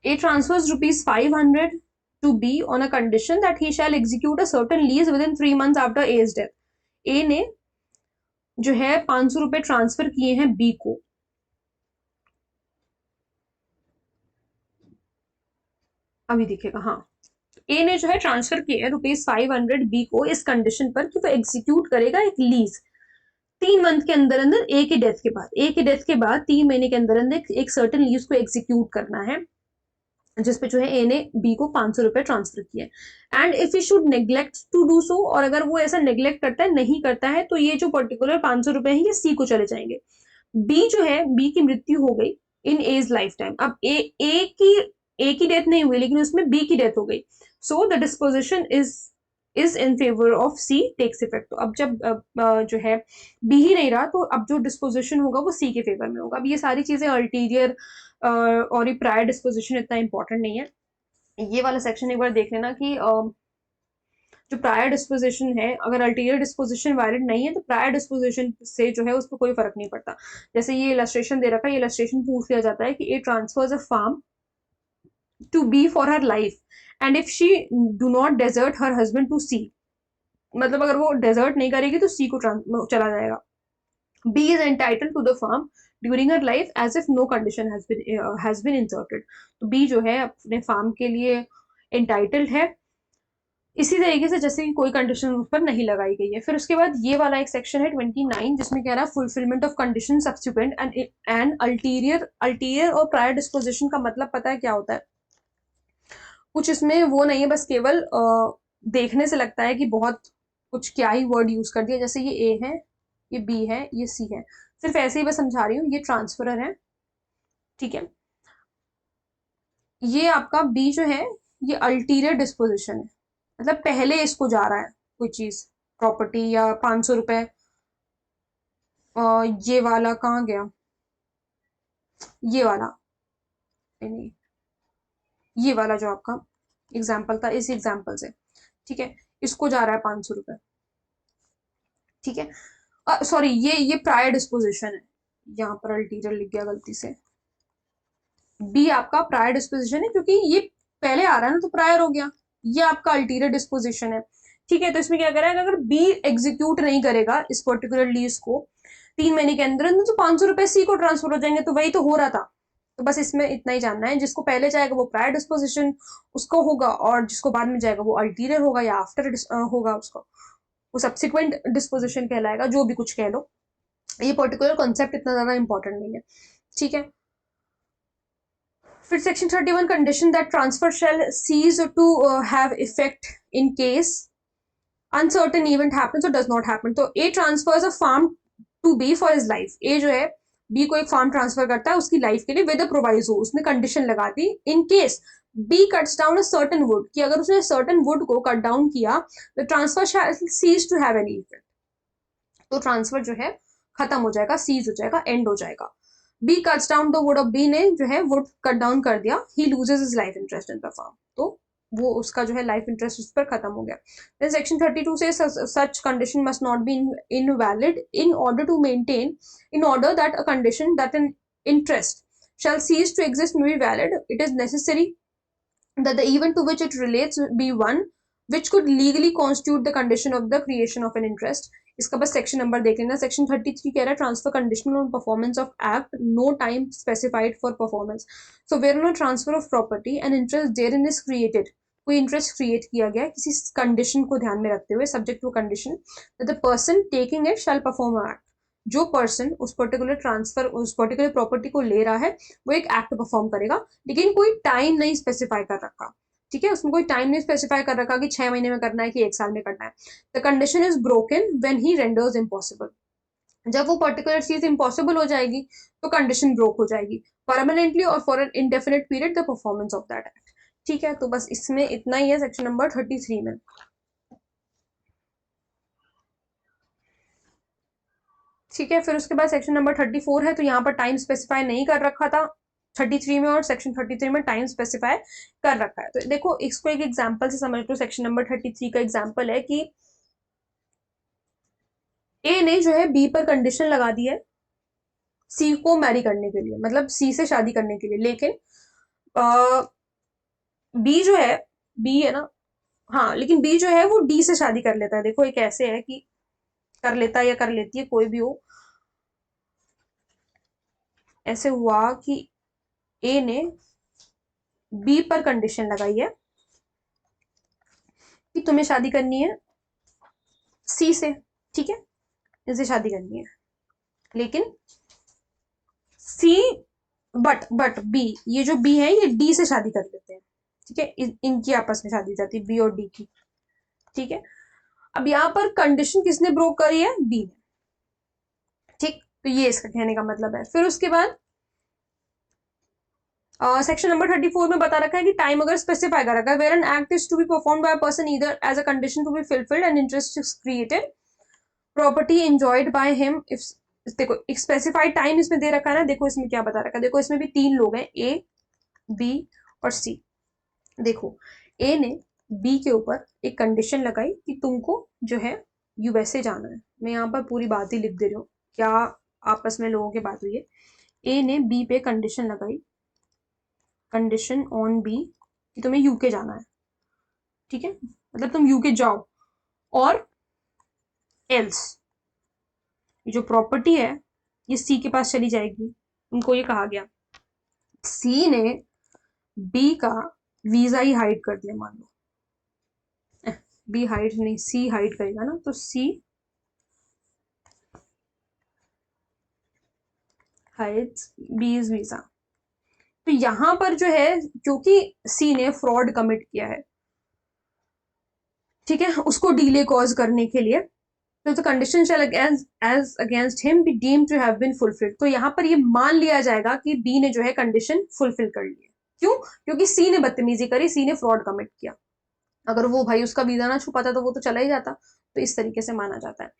S1: A transfers ₹500 to B on a condition that he shall execute a certain lease within 3 months after A's death। A ने जो है 500 रुपए ट्रांसफर किए हैं बी को, अभी दिखेगा, हाँ। ए ने जो है ट्रांसफर किए हैं ₹500 बी को इस कंडीशन पर कि वो एग्जीक्यूट करेगा एक लीज 3 मंथ के अंदर अंदर ए की डेथ के बाद। ए की डेथ के बाद 3 महीने के अंदर अंदर एक सर्टेन लीज को एग्जीक्यूट करना है, जिसपे जो है ए ने बी को 500 रुपए ट्रांसफर किए। And if you should neglect to do so, और अगर वो ऐसा नेग्लेक्ट करता है, नहीं करता है, तो ये जो पर्टिकुलर 500 रुपए हैं ये सी को चले जाएंगे। बी जो है, बी की मृत्यु हो गई इन एज लाइफ टाइम। अब ए की डेथ नहीं हुई लेकिन उसमें बी की डेथ हो गई, so the disposition is in favour of C takes effect. तो अब जब जो है बी ही नहीं रहा तो अब जो डिस्पोजिशन होगा वो सी के फेवर में होगा। अब ये सारी चीजें अल्टीरियर और ये प्रायर डिस्पोजिशन इतना इंपॉर्टेंट नहीं है। ये वाला सेक्शन एक बार देख लेना कि जो प्रायर डिस्पोजिशन है, अगर अल्टीरियर डिस्पोजिशन वैलिड नहीं है तो प्रायर डिस्पोजिशन से जो है उस पर कोई फर्क नहीं पड़ता। जैसे ये इलस्ट्रेशन दे रखा है, ये इलस्ट्रेशन पूछ लिया जाता है कि A transfers a farm to B for her life and if she do not desert her husband to C, मतलब अगर वो डेजर्ट नहीं करेगी तो C को चला जाएगा। B is entitled to the farm during her life as if no condition has been inserted। तो B जो है अपने फार्म के लिए एंटाइटल्ड है इसी तरीके से जैसे कि कोई कंडीशन उस पर नहीं लगाई गई है। फिर उसके बाद ये वाला एक सेक्शन है 29 जिसमें कह रहा है fulfilment of condition subsequent and ulterior और प्रायर डिस्पोजिशन का मतलब पता है क्या होता है? कुछ इसमें वो नहीं है, बस केवल देखने से लगता है कि बहुत कुछ क्या ही वर्ड यूज कर दिया, जैसे ये ए है, ये बी है, ये सी है, सिर्फ ऐसे ही मैं समझा रही हूँ, ये ट्रांसफरर है, ठीक है। ये आपका बी जो है ये अल्टीरियर डिस्पोजिशन है, मतलब पहले इसको जा रहा है कोई चीज, प्रॉपर्टी या 500 रुपए। ये वाला कहाँ गया, ये वाला, नहीं, ये वाला जो आपका एग्जाम्पल था, इस एग्जाम्पल से, ठीक है, इसको जा रहा है 500 रुपए, ठीक है। सॉरी, ये प्रायर डिस्पोजिशन है, यहाँ पर अल्टीरियर लिख गया गलती से। बी आपका प्रायर डिस्पोजिशन है, क्योंकि ये पहले आ रहा है ना, तो प्रायर हो गया। ये आपका अल्टीरियर डिस्पोजिशन है, ठीक है। तो इसमें क्या करेगा, अगर बी एग्जीक्यूट नहीं करेगा इस पर्टिकुलर लीज को 3 महीने के अंदर, तो 500 रुपए सी को ट्रांसफर हो जाएंगे, तो वही तो हो रहा था। तो बस इसमें इतना ही जानना है, जिसको पहले जाएगा वो प्रायर डिस्पोजिशन उसको होगा, और जिसको बाद में जाएगा वो अल्टीरियर होगा या आफ्टर होगा, उसको वो सब्सिक्वेंट डिस्पोजिशन कहलाएगा, जो भी कुछ कह लो। ये पर्टिकुलर कॉन्सेप्ट इतना ज्यादा इंपॉर्टेंट नहीं है, ठीक है। फिर section 31, condition that transfer shall cease to have effect in case uncertain event happens or does not happen. तो A transfers a farm to B for his life. A जो है बी को एक फार्म ट्रांसफर करता है उसकी life के लिए, विद अ प्रोवाइजो, उसने कंडीशन लगा दी, in case B cuts down a certain wood, कि अगर उसने सर्टेन वुड को कट डाउन किया, the transfer shall cease to have any effect. तो ट्रांसफर जो है खत्म हो जाएगा, सीज हो जाएगा, एंड हो जाएगा। B cuts down the wood, of B ने जो है वुड कट डाउन कर दिया, he loses his life interest in the farm, तो वो उसका जो है लाइफ इंटरेस्ट उस पर खत्म हो गया। देन सेक्शन 32 से such condition must not be invalid in order to maintain, in order that a condition that an interest shall cease to exist may be valid, it is necessary that the event to which it relates be one which could legally constitute the condition of the creation of an interest. इसका बस section number देख लेना। Section 33 कह रहा है transfer conditional on performance of act, no time specified for performance. So where on transfer of property and interest therein is created, कोई interest create किया गया किसी कंडीशन को ध्यान में रखते हुए, subject to condition that the person taking it shall perform act, जो पर्सन उस पर्टिकुलर ट्रांसफर उस पर्टिकुलर प्रॉपर्टी को ले रहा है वो एक एक्ट परफॉर्म करेगा, लेकिन कोई टाइम नहीं स्पेसिफाई कर रखा, ठीक है, उसमें कोई टाइम नहीं स्पेसिफाई कर रखा कि 6 महीने में करना है कि 1 साल में करना है। The condition is broken when he renders impossible, जब वो पर्टिकुलर चीज इम्पॉसिबल हो जाएगी तो कंडीशन ब्रोक हो जाएगी परमानेंटली और for an indefinite period the performance of that act, ठीक है। तो बस इसमें इतना ही है सेक्शन नंबर 33 में, ठीक है। फिर उसके बाद सेक्शन नंबर 34 है, तो यहाँ पर टाइम स्पेसिफाई नहीं कर रखा था 33 में, और सेक्शन 33 में टाइम स्पेसिफाई कर रखा है। तो देखो इसको एक एग्जांपल से समझ लो। सेक्शन नंबर 33 का एग्जांपल है कि ए ने जो है बी पर कंडीशन लगा दी है सी को मैरी करने के लिए, मतलब सी से शादी करने के लिए, लेकिन बी जो है, बी है ना, हाँ, लेकिन बी जो है वो डी से शादी कर लेता है। देखो एक ऐसे है कि कर लेता है या कर लेती है, कोई भी हो, ऐसे हुआ कि ए ने बी पर कंडीशन लगाई है कि तुम्हें शादी करनी है सी से, ठीक है, इनसे शादी करनी है, लेकिन सी बट बी, ये जो बी है ये डी से शादी कर लेते हैं, ठीक है, इनकी आपस में शादी हो जाती है बी और डी की, ठीक है। अब यहाँ पर कंडीशन किसने ब्रोक करी है, बी ने, ठीक। तो ये इसका कहने का मतलब है। फिर उसके बाद सेक्शन नंबर 34 में बता रखा है कि टाइम अगर स्पेसिफाई कर रखा है, where an act is to be perform by a person either as a condition to be fulfilled and interest is created, property enjoyed by him if, देखो एक स्पेसिफाइड टाइम इसमें दे रखा है ना, देखो इसमें क्या बता रखा है, देखो इसमें भी 3 लोग हैं, ए बी और सी। देखो ए ने बी के ऊपर एक कंडीशन लगाई कि तुमको जो है यूएसए जाना है, मैं यहाँ पर पूरी बात ही लिख दे रही हूँ क्या आपस में लोगों की बात हुई है। ए ने बी पे कंडीशन लगाई, कंडीशन ऑन बी कि तुम्हें यूके जाना है, ठीक है, मतलब तुम यूके जाओ, और एल्स जो प्रॉपर्टी है ये सी के पास चली जाएगी, उनको ये कहा गया। सी ने बी का वीजा ही हाइड कर दिया, मान लो बी हाइड नहीं सी हाइड करेगा ना, तो सी हाइड्स बीज वीजा। तो यहां पर जो है क्योंकि सी ने फ्रॉड कमिट किया है, ठीक है, उसको डिले कॉज करने के लिए। तो the condition shall as against him be deemed to have been fulfilled, तो यहाँ पर ये मान लिया जाएगा कि बी ने जो है कंडीशन फुलफिल कर ली है। क्यों? क्योंकि सी ने बदतमीजी करी, सी ने फ्रॉड कमिट किया। अगर वो भाई उसका वीजा ना छुपाता तो वो तो चला ही जाता, तो इस तरीके से माना जाता है।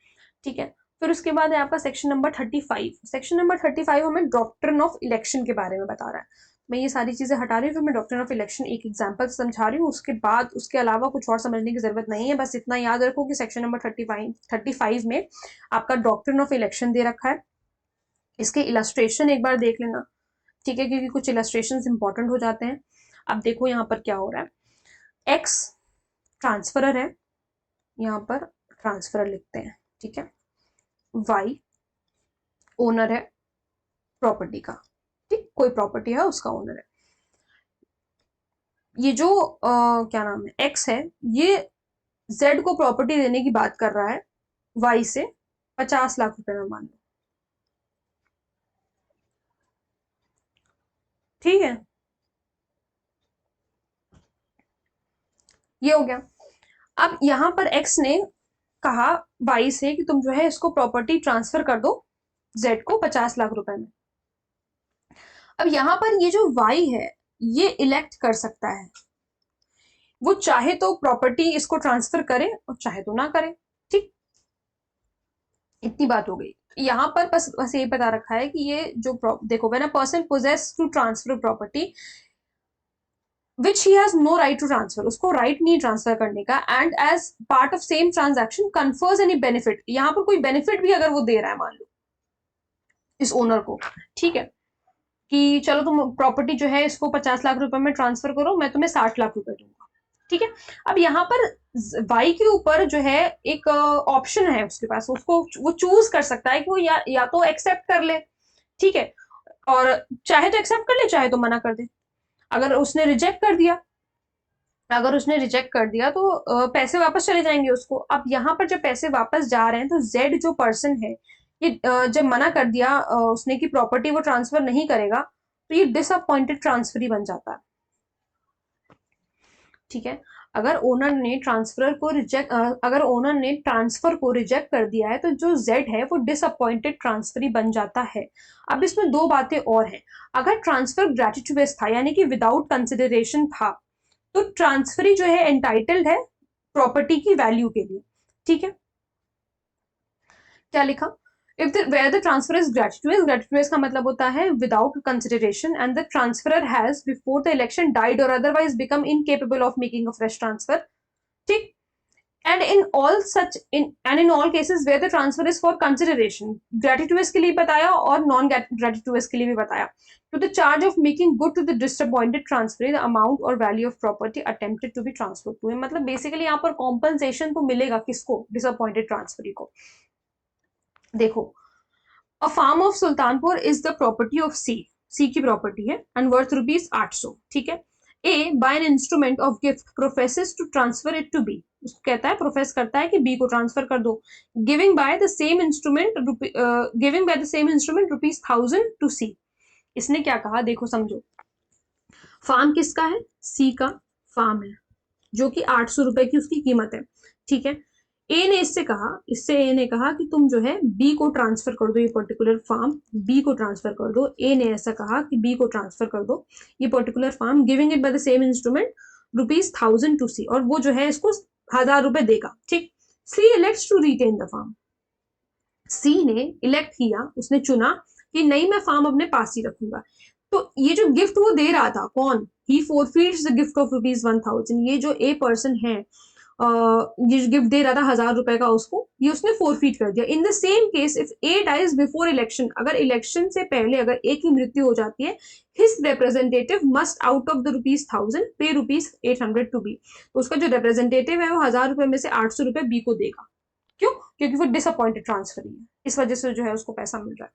S1: ठीक है, फिर उसके बाद है आपका सेक्शन नंबर 35। सेक्शन नंबर 35 हमें डॉक्ट्रिन ऑफ इलेक्शन के बारे में बता रहा है। मैं ये सारी चीजें हटा रही हूँ, फिर मैं डॉक्ट्रिन ऑफ इलेक्शन एक एग्जाम्पल समझा रही हूँ, उसके बाद उसके अलावा कुछ और समझने की जरूरत नहीं है। बस इतना याद रखो कि सेक्शन नंबर 35 में आपका डॉक्ट्रिन ऑफ इलेक्शन दे रखा है। इसके इलस्ट्रेशन एक बार देख लेना, ठीक है, क्योंकि कुछ इलस्ट्रेशन इंपॉर्टेंट हो जाते हैं। अब देखो यहाँ पर क्या हो रहा है। एक्स ट्रांसफरर है, यहाँ पर ट्रांसफरर लिखते हैं, ठीक है। वाई ओनर है प्रॉपर्टी का, ठीक, कोई प्रॉपर्टी है उसका ओनर है। ये जो क्या नाम है एक्स है, ये जेड को प्रॉपर्टी देने की बात कर रहा है वाई से 50 लाख रुपए में, मान लो, ठीक है। ये हो गया। अब यहां पर एक्स ने कहा वाई से कि तुम जो है इसको प्रॉपर्टी ट्रांसफर कर दो जेड को 50 लाख रुपए में। अब यहां पर ये जो वाई है ये इलेक्ट कर सकता है, वो चाहे तो प्रॉपर्टी इसको ट्रांसफर करे और चाहे तो ना करे, ठीक। इतनी बात हो गई। यहाँ पर बस ये बता रखा है कि ये जो देखो, when a person poses to transfer property which he has no right to transfer, उसको राइट नहीं ट्रांसफर करने का, and as part of same transaction confers any benefit, यहाँ पर कोई बेनिफिट भी अगर वो दे रहा है मान लो इस ओनर को, ठीक है, कि चलो तुम प्रॉपर्टी जो है इसको 50 लाख रुपए में ट्रांसफर करो, मैं तुम्हें 60 लाख रुपए दूंगा, ठीक है। अब यहाँ पर वाई के ऊपर जो है एक ऑप्शन है उसके पास, उसको वो चूज कर सकता है कि वो या तो एक्सेप्ट कर ले, ठीक है, और चाहे तो एक्सेप्ट कर ले चाहे तो मना कर दे। अगर उसने रिजेक्ट कर दिया, तो पैसे वापस चले जाएंगे उसको। अब यहाँ पर जब पैसे वापस जा रहे हैं तो जेड जो पर्सन है ये जब मना कर दिया उसने कि प्रॉपर्टी वो ट्रांसफर नहीं करेगा, तो ये डिसअपॉइंटेड ट्रांसफर ही बन जाता है, ठीक है। अगर ओनर ने ट्रांसफर को रिजेक्ट कर दिया है तो जो जेड है वो डिसअपॉइंटेड ट्रांसफर ही बन जाता है। अब इसमें दो बातें और हैं। अगर ट्रांसफर ग्रेटिट्यूअस था यानी कि विदाउट कंसिडरेशन था, तो ट्रांसफरी जो है एंटाइटल्ड है प्रॉपर्टी की वैल्यू के लिए, ठीक है। क्या लिखा? If the where the transfer is gratuitous का मतलब होता है without consideration and the transferor has before the election died or otherwise become incapable of making a fresh transfer, ठीक। and in all cases where the transfer is for consideration, gratuitous के लिए बताया और non gratuitous के लिए भी बताया, to the charge of making good to the disappointed transferee the amount or value of property attempted to be transferred to him, मतलब basically यहाँ पर compensation तो मिलेगा किसको? disappointed transferee को। देखो, a farm of Sultanpur is the property of C, C की property है एंड वर्थ रुपीज 800, ठीक है। A by an instrument of gift professes to transfer it to B, उसको कहता है प्रोफेस करता है कि बी को ट्रांसफर कर दो, giving by the same instrument rupees 1000 to C. इसने क्या कहा देखो समझो, फार्म किसका है? सी का फार्म है, जो कि 800 रुपए की उसकी कीमत है, ठीक है। ए ने कहा कि तुम जो है बी को ट्रांसफर कर दो, ये पर्टिकुलर फार्म बी को ट्रांसफर कर दो। ए ने ऐसा कहा कि बी को ट्रांसफर कर दो ये particular farm, giving it by the same instrument rupees 1000 to C, और वो जो है इसको 1000 रुपए देगा, ठीक। C elects to retain the farm, C ने इलेक्ट किया, उसने चुना कि नहीं मैं फार्म अपने पास ही रखूंगा। तो ये जो गिफ्ट वो दे रहा था, कौन? ही फोरफीड्स द गिफ्ट ऑफ रुपीज 1000, ये जो ए पर्सन है ये गिफ्ट दे रहा था 1000 रुपए का उसको, ये उसने फोरफीट कर दिया। In the same case if A dies before election, अगर इलेक्शन से पहले अगर ए की मृत्यु हो जाती है, his representative must out of the rupees 1000 pay rupees 800 to B, तो उसका जो रिप्रेजेंटेटिव है वो 1000 रुपए में से 800 रुपए बी को देगा। क्यों? क्योंकि वो डिसअपॉइंटेड ट्रांसफर है, इस वजह से जो है उसको पैसा मिल रहा है,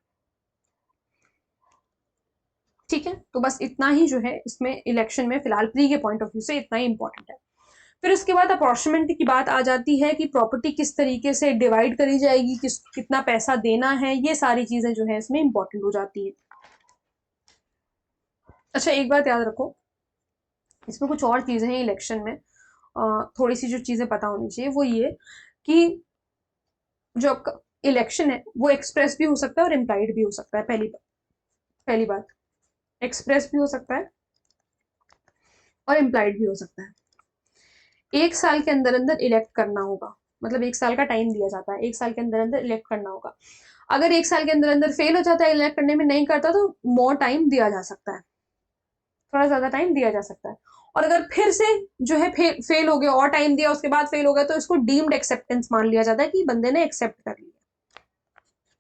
S1: ठीक है। तो बस इतना ही जो है इसमें इलेक्शन में फिलहाल प्री के पॉइंट ऑफ व्यू से इतना ही इंपॉर्टेंट है। फिर उसके बाद अपॉर्चुनिटी की बात आ जाती है कि प्रॉपर्टी किस तरीके से डिवाइड करी जाएगी, कितना पैसा देना है, ये सारी चीजें जो है इसमें इंपॉर्टेंट हो जाती है। अच्छा एक बात याद रखो, इसमें कुछ और चीजें हैं इलेक्शन में, थोड़ी सी जो चीजें पता होनी चाहिए वो ये कि जो आपका इलेक्शन है वो एक्सप्रेस भी हो सकता है और इम्प्लाइड भी हो सकता है। पहली बात, एक्सप्रेस भी हो सकता है और इम्प्लाइड भी हो सकता है। 1 साल के अंदर अंदर इलेक्ट करना होगा, मतलब 1 साल का टाइम दिया जाता है, 1 साल के अंदर अंदर इलेक्ट करना होगा। अगर 1 साल के अंदर अंदर फेल हो जाता है, इलेक्ट करने में नहीं करता, तो मोर टाइम दिया जा सकता है, थोड़ा ज्यादा टाइम दिया जा सकता है। और अगर फिर से जो है फेल हो गया और टाइम दिया उसके बाद फेल हो गया, तो इसको डीम्ड एक्सेप्टेंस मान लिया जाता है कि बंदे ने एक्सेप्ट कर लिया,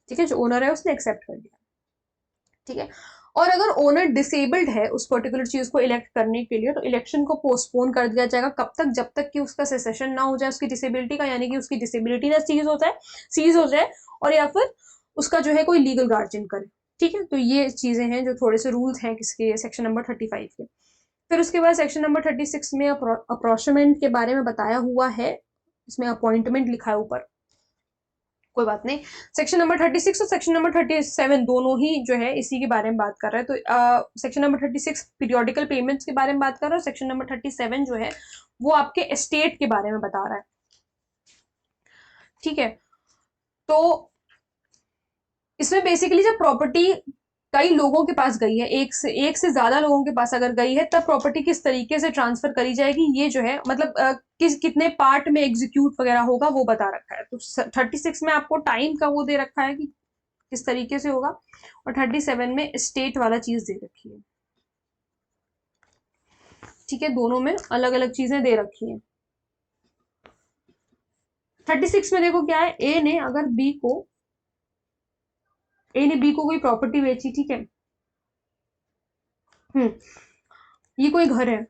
S1: ठीक है, जो ओनर है उसने एक्सेप्ट कर लिया, ठीक है। और अगर ओनर डिसेबल्ड है उस पर्टिकुलर चीज को इलेक्ट करने के लिए, तो इलेक्शन को पोस्टपोन कर दिया जाएगा। कब तक? जब तक कि उसका सेसेशन ना हो जाए उसकी डिसेबिलिटी का, यानी कि उसकी डिसेबिलिटी ना सीज हो जाए, और या फिर उसका जो है कोई लीगल गार्जियन करे, ठीक है। तो ये चीजें हैं जो थोड़े से रूल्स हैं किसके, सेक्शन नंबर 35 के। फिर उसके बाद सेक्शन नंबर 36 में अप्रोचमेंट के बारे में बताया हुआ है, इसमें अपॉइंटमेंट लिखा है ऊपर, कोई बात नहीं। सेक्शन नंबर 36 और सेक्शन नंबर 37 दोनों ही जो है इसी के बारे में बात कर रहे हैं। तो सेक्शन नंबर 36 पीरियोडिकल पेमेंट्स के बारे में बात कर रहा है, और सेक्शन नंबर 37 जो है वो आपके एस्टेट के बारे में बता रहा है, ठीक है। तो इसमें बेसिकली जब प्रॉपर्टी कई लोगों के पास गई है, एक से ज्यादा लोगों के पास अगर गई है, तब प्रॉपर्टी किस तरीके से ट्रांसफर करी जाएगी, ये जो है मतलब कितने पार्ट में एग्जीक्यूट वगैरह होगा वो बता रखा है। तो 36 में आपको टाइम का वो दे रखा है कि किस तरीके से होगा, और 37 में स्टेट वाला चीज दे रखी है, ठीक है। दोनों में अलग अलग चीजें दे रखी है। 36 में देखो क्या है, ए ने बी को कोई प्रॉपर्टी बेची, ठीक है। ये कोई घर है,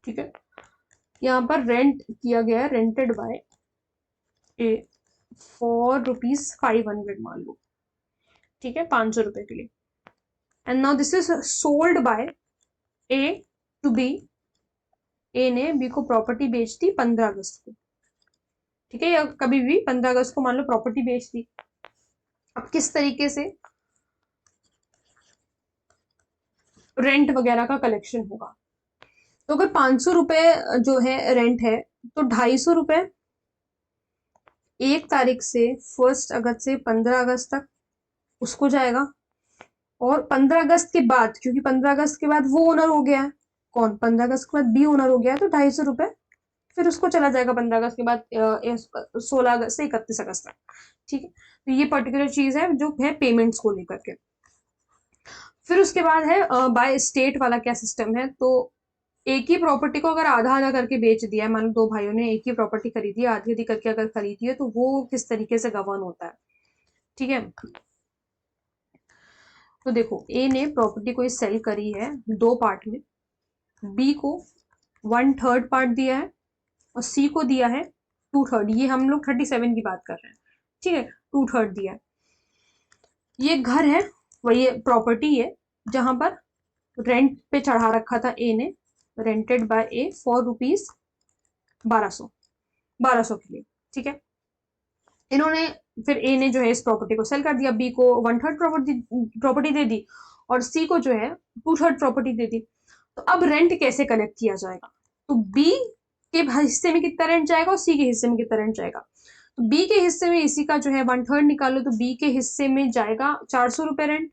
S1: ठीक है, यहाँ पर रेंट किया गया है, रेंटेड बाय ए फॉर ₹500 मान लो, ठीक है, 500 रुपए के लिए। And now this is sold by A to B. A ने बी को प्रॉपर्टी बेच दी 15 अगस्त को, ठीक है, या कभी भी 15 अगस्त को मान लो प्रॉपर्टी बेच दी। अब किस तरीके से रेंट वगैरह का कलेक्शन होगा? तो अगर 500 रुपए जो है रेंट है, तो 250 रुपए 1 तारीख से 1 अगस्त से 15 अगस्त तक उसको जाएगा। और 15 अगस्त के बाद, क्योंकि 15 अगस्त के बाद वो ओनर हो गया है, कौन? 15 अगस्त के बाद बी ओनर हो गया है, तो 250 रुपए फिर उसको चला जाएगा 15 अगस्त के बाद 16 अगस्त से 31 अगस्त तक, ठीक है। तो ये पर्टिकुलर चीज है जो है पेमेंट्स को लेकर के। फिर उसके बाद है बाय स्टेट वाला क्या सिस्टम है। तो एक ही प्रॉपर्टी को अगर आधा आधा करके बेच दिया है, मान लो 2 भाइयों ने एक ही प्रॉपर्टी खरीदी है, आधी आधी करके अगर खरीदी है, तो वो किस तरीके से गवर्न होता है, ठीक है। तो देखो, ए ने प्रॉपर्टी को सेल करी है 2 पार्ट में, बी को 1/3 पार्ट दिया है और सी को दिया है 2/3। ये हम लोग 37 की बात कर रहे हैं, ठीक है, 2/3 दिया है। ये घर है, वही प्रॉपर्टी है जहां पर रेंट पे चढ़ा रखा था ए ने, रेंटेड बाय ए फॉर ₹1200 के लिए, ठीक है। इन्होंने फिर ए ने जो है इस प्रॉपर्टी को सेल कर दिया, बी को 1/3 प्रॉपर्टी दे दी, और सी को जो है 2/3 प्रॉपर्टी दे दी। तो अब रेंट कैसे कलेक्ट किया जाएगा? तो बी के हिस्से में कितना रेंट जाएगा और सी के हिस्से में कितना रेंट जाएगा। तो बी के हिस्से में इसी का जो है 1/3 निकालो, तो बी के हिस्से में जाएगा 400 रुपए रेंट,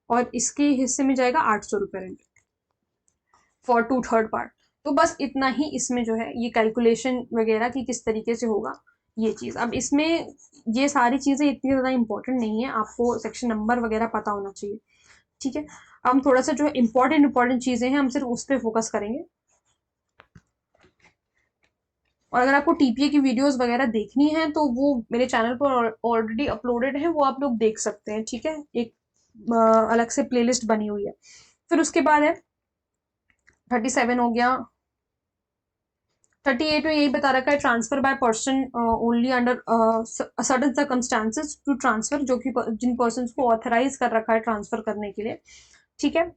S1: और इसके हिस्से में जाएगा 800 रुपए रेंट फॉर 2/3 पार्ट। तो बस इतना ही इसमें जो है ये कैलकुलेशन वगैरह की किस तरीके से होगा ये चीज। अब इसमें ये सारी चीजें इतनी ज्यादा इंपॉर्टेंट नहीं है, आपको सेक्शन नंबर वगैरह पता होना चाहिए, ठीक है। हम थोड़ा सा जो है इंपॉर्टेंट चीजें हैं हम सिर्फ उस पर फोकस करेंगे। और अगर आपको टीपीए की वीडियोस वगैरह देखनी है तो वो मेरे चैनल पर ऑलरेडी अपलोडेड है, वो आप लोग देख सकते हैं, ठीक है। एक अलग से प्लेलिस्ट बनी हुई है। फिर उसके बाद है 37 हो गया। 38 में यही बता रखा है, transfer by person only under certain circumstances to transfer, जो कि जिन पर्सन को ऑथराइज कर रखा है ट्रांसफर करने के लिए, ठीक है।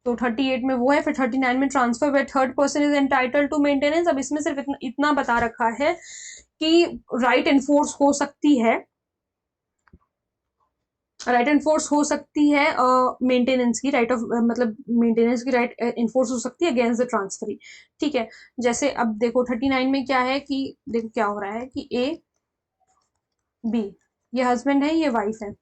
S1: तो 38 में वो है। फिर 39 में transfer where third person is entitle to maintenance. अब इसमें सिर्फ इतना बता रखा है कि राइट एनफोर्स हो सकती है राइट एनफोर्स हो सकती है मेंटेनेंस की राइट ऑफ मतलब मेंटेनेंस की राइट इन्फोर्स हो सकती है अगेंस्ट द ट्रांसफरी। ठीक है, जैसे अब देखो 39 में क्या है कि देखो क्या हो रहा है कि ए बी, ये हस्बैंड है ये वाइफ है।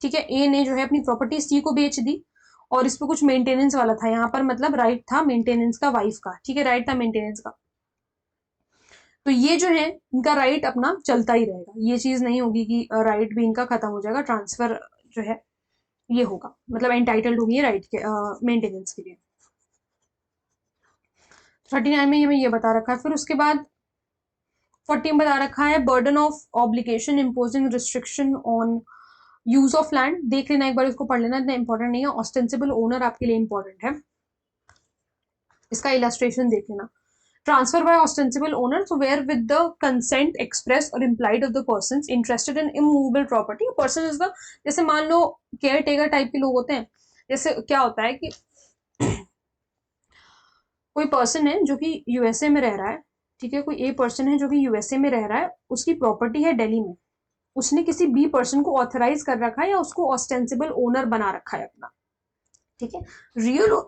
S1: ठीक है, ए ने जो है अपनी प्रॉपर्टी सी को बेच दी और इस पे कुछ मेंटेनेंस वाला था यहाँ पर, मतलब राइट था मेंटेनेंस का वाइफ का। ठीक है, राइट था मेंटेनेंस का, तो ये जो है इनका राइट अपना चलता ही रहेगा, ये चीज नहीं होगी कि राइट भी इनका खत्म हो जाएगा, ट्रांसफर जो है ये होगा, मतलब एंटाइटल्ड होगी राइट के मेंटेनेंस के लिए। 39 में हमें ये बता रखा है। फिर उसके बाद 40 में बता रखा है burden of obligation imposing restriction on use of land. देख लेना एक बार, इसको पढ़ लेना, इतना इंपॉर्टेंट नहीं है। ऑस्टेंसिबल ओनर आपके लिए इंपॉर्टेंट है, इसका इलस्ट्रेशन देख लेना। Transfer by ostensible owner, so where with the consent expressed or implied of the persons interested in immovable property, person is the, जैसे मान लो केयर टेकर टाइप के लोग होते हैं। जैसे क्या होता है कि कोई पर्सन है जो कि यूएसए में रह रहा है, ठीक है, कोई ए पर्सन है जो कि यूएसए में रह रहा है, उसकी प्रॉपर्टी है दिल्ली में, उसने किसी बी पर्सन को ऑथराइज कर रखा है या उसको ऑस्टेंसिबल ओनर बना रखा है अपना। ठीक है, रियल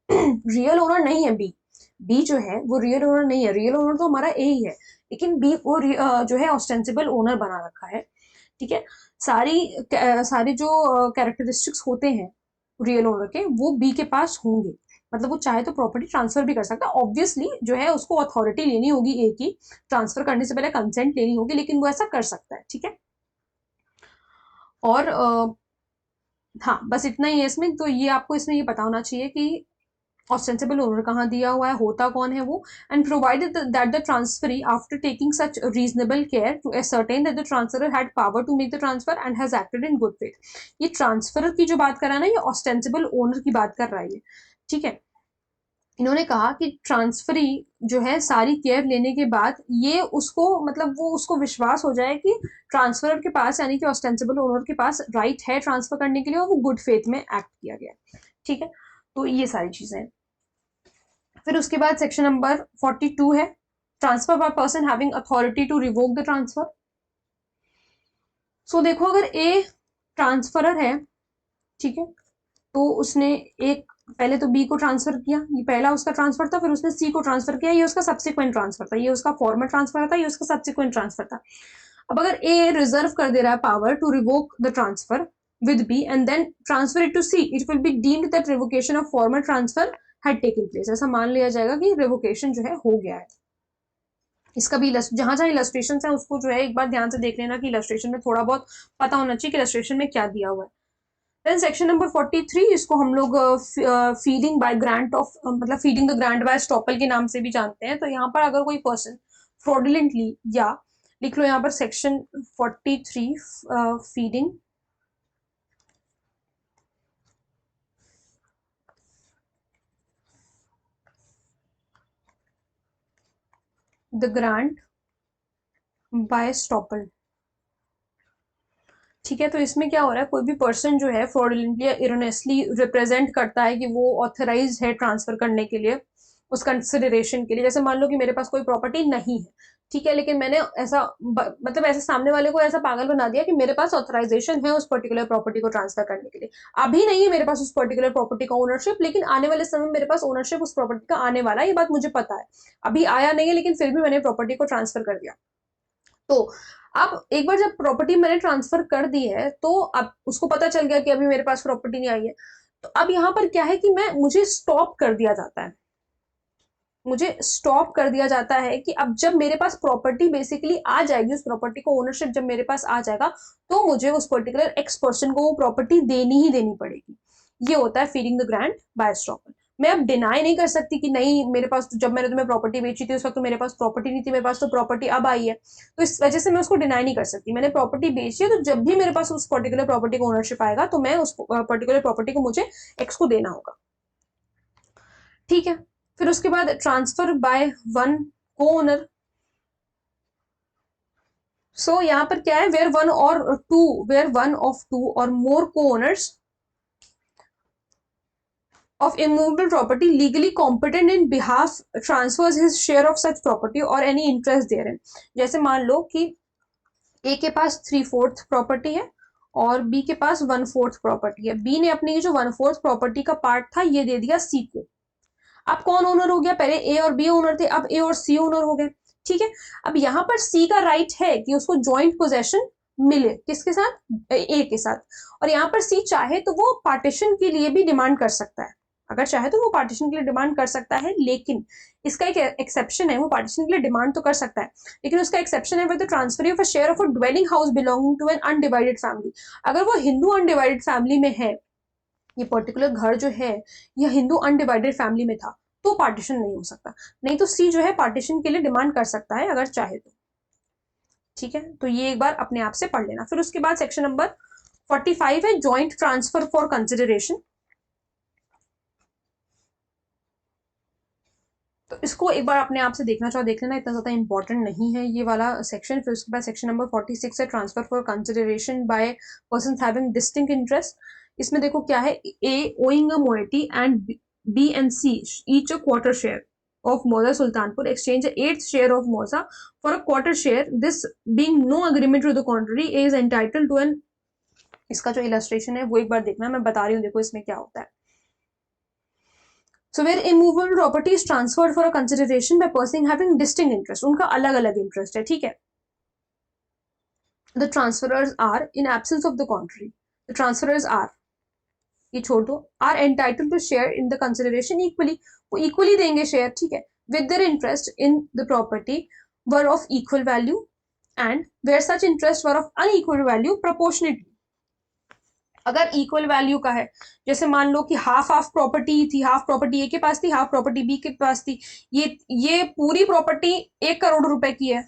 S1: रियल ओनर नहीं है बी, बी जो है वो रियल ओनर नहीं है, रियल ओनर तो हमारा ए ही है, लेकिन बी वो जो है ऑस्टेंसिबल ओनर बना रखा है। ठीक है, सारी जो कैरेक्टरिस्टिक्स होते हैं रियल ओनर के वो बी के पास होंगे, मतलब वो चाहे तो प्रॉपर्टी ट्रांसफर भी कर सकता है। ऑब्वियसली जो है उसको अथॉरिटी लेनी होगी ए की, ट्रांसफर करने से पहले कंसेंट लेनी होगी, लेकिन वो ऐसा कर सकता है। ठीक है, और हाँ बस इतना ही है इसमें, तो ये आपको इसमें ये पता होना चाहिए कि ऑस्टेंसिबल ओनर कहाँ दिया हुआ है, होता कौन है वो, and provided that the transferee after taking such reasonable care to ascertain that the transferor had power to make the transfer and has acted in good faith. ये ट्रांसफरर की जो बात कर रहा है ना, ये ऑस्टेंसिबल ओनर की बात कर रहा है ये। ठीक है, इन्होंने कहा कि ट्रांसफरी जो है सारी केयर लेने के बाद ये उसको मतलब वो उसको विश्वास हो जाए कि ट्रांसफरर के पास यानी कि ऑस्टेंसिबल ओनर के पास राइट है ट्रांसफर करने के लिए और वो गुड फेथ में एक्ट किया गया। ठीक है, तो ये सारी चीजें हैं। फिर उसके बाद सेक्शन नंबर 42 है transfer by person having authority to revoke the transfer. So देखो अगर ए ट्रांसफरर है, ठीक है, तो उसने एक पहले तो बी को ट्रांसफर किया, ये पहला उसका ट्रांसफर था, फिर उसने सी को ट्रांसफर किया, ये उसका सब्सिक्वेंट ट्रांसफर था, ये उसका फॉर्मल ट्रांसफर था, ये उसका सब्सिक्वेंट ट्रांसफर था। अब अगर ए रिजर्व कर दे रहा है power to revoke the transfer with B and then transfer it to C, it will be deemed that revocation of formal transfer had taken place। ऐसा मान लिया जाएगा कि revocation जो है हो गया है। इसका भी जहां जहां इलस्ट्रेशन है उसको जो है एक बार ध्यान से देख लेना कि इलस्ट्रेशन में थोड़ा बहुत पता होना चाहिए कि इलस्ट्रेशन में क्या दिया हुआ है। देन सेक्शन नंबर 43, इसको हम लोग फीडिंग बाय ग्रांट ऑफ मतलब feeding the grant by estoppel के नाम से भी जानते हैं। तो यहाँ पर अगर कोई पर्सन फ्रॉडुलेंटली, या लिख लो यहाँ पर section 43 feeding the grant by estoppel. ठीक है, तो इसमें क्या हो रहा है, कोई भी पर्सन जो है फ्रॉडुलेंटली या इरोनियसली रिप्रेजेंट करता है कि वो ऑथराइज है ट्रांसफर करने के लिए उस कंसिडरेशन के लिए। जैसे मान लो कि मेरे पास कोई प्रॉपर्टी नहीं है, ठीक है, लेकिन मैंने ऐसा मतलब ऐसे सामने वाले को ऐसा पागल बना दिया कि मेरे पास ऑथराइजेशन है उस पर्टिकुलर प्रॉपर्टी को ट्रांसफर करने के लिए। अभी नहीं है मेरे पास उस पर्टिकुलर प्रॉपर्टी का ओनरशिप, लेकिन आने वाले समय मेरे पास ओनरशिप उस प्रॉपर्टी का आने वाला है, ये बात मुझे पता है। अभी आया नहीं है लेकिन फिर भी मैंने प्रॉपर्टी को ट्रांसफर कर दिया। तो अब एक बार जब प्रॉपर्टी मैंने ट्रांसफर कर दी है तो अब उसको पता चल गया कि अभी मेरे पास प्रॉपर्टी नहीं आई है, तो अब यहाँ पर क्या है कि मुझे स्टॉप कर दिया जाता है, मुझे स्टॉप कर दिया जाता है कि अब जब मेरे पास प्रॉपर्टी बेसिकली आ जाएगी, उस प्रॉपर्टी को ओनरशिप जब मेरे पास आ जाएगा तो मुझे उस पर्टिकुलर एक्स पर्सन को वो प्रॉपर्टी देनी ही देनी पड़ेगी। ये होता है feeding the grant by estoppel. मैं अब डिनाई नहीं कर सकती कि नहीं मेरे पास जब मैंने तुम्हें प्रॉपर्टी बेची थी उस वक्त तो मेरे पास प्रॉपर्टी नहीं थी, मेरे पास तो प्रॉपर्टी अब आई है, तो इस वजह से मैं उसको डिनाई नहीं कर सकती। मैंने प्रॉपर्टी बेची है तो जब भी मेरे पास उस पर्टिकुलर प्रॉपर्टी का ओनरशिप आएगा तो मैं उस पर्टिकुलर प्रॉपर्टी को मुझे एक्स को देना होगा। ठीक है, फिर उसके बाद ट्रांसफर बाय वन को ओनर। सो यहाँ पर क्या है, वेयर वन ऑफ टू और मोर को owners of immovable property legally competent in behalf transfers his share of such property or any interest therein। जैसे मान लो कि ए के पास 3/4 प्रॉपर्टी है और बी के पास 1/4 प्रॉपर्टी है। बी ने अपनी जो 1/4 प्रॉपर्टी का पार्ट था ये दे दिया सी को। अब कौन ओनर हो गया? पहले ए और बी ओनर थे, अब ए और सी ओनर हो गए। ठीक है, अब यहाँ पर सी का राइट है कि उसको ज्वाइंट पोजेशन मिले, किसके साथ? ए के साथ। और यहाँ पर सी चाहे तो वो पार्टीशन के लिए भी डिमांड कर सकता है, अगर चाहे तो वो पार्टीशन के लिए डिमांड कर सकता है, लेकिन इसका एक एक्सेप्शन है। वो पार्टीशन के लिए डिमांड तो कर सकता है, लेकिन उसका एक्सेप्शन है with the transfer of a share of a dwelling house belonging to an undivided family. अगर वो हिंदू अनडिवाइडेड फैमिली में है, ये पर्टिकुलर घर जो है यह हिंदू अनडिवाइडेड फैमिली में था, तो पार्टीशन नहीं हो सकता। नहीं तो सी जो है पार्टीशन के लिए डिमांड कर सकता है अगर चाहे तो। ठीक है, तो ये एक बार अपने आप से पढ़ लेना। फिर उसके बाद सेक्शन नंबर 45 है जॉइंट ट्रांसफर फॉर कंसिडरेशन। तो इसको एक बार अपने आप से देखना चाहो देख लेना, इतना ज्यादा इंपॉर्टेंट नहीं है ये वाला सेक्शन। फिर उसके बाद सेक्शन नंबर 46 है transfer for consideration by persons having distinct interest. इसमें देखो क्या है, A owing a moiety and B and C each a quarter share of Moza Sultanpur exchange an eighth share of Moza for a quarter share. This being no agreement to the contrary, A is entitled to an, इसका जो illustration है वो एक बार देखना, मैं बता रही हूँ देखो इसमें क्या होता है। So where immovable property is transferred for a consideration by person having distinct interest, उनका अलग अलग इंटरेस्ट है। ठीक है, the transferors are in absence of the contrary, the transferors are, ये छोड़ दो, are entitle to share in the consideration equally, वो इक्वली देंगे शेयर। ठीक है, with their interest in the property were of equal value and where such interest were of unequal value proportionately. अगर equal value का है, जैसे मान लो कि हाफ हाफ प्रॉपर्टी थी, हाफ प्रॉपर्टी ए के पास थी, हाफ प्रॉपर्टी बी के पास थी, ये पूरी प्रॉपर्टी 1 करोड़ रुपए की है,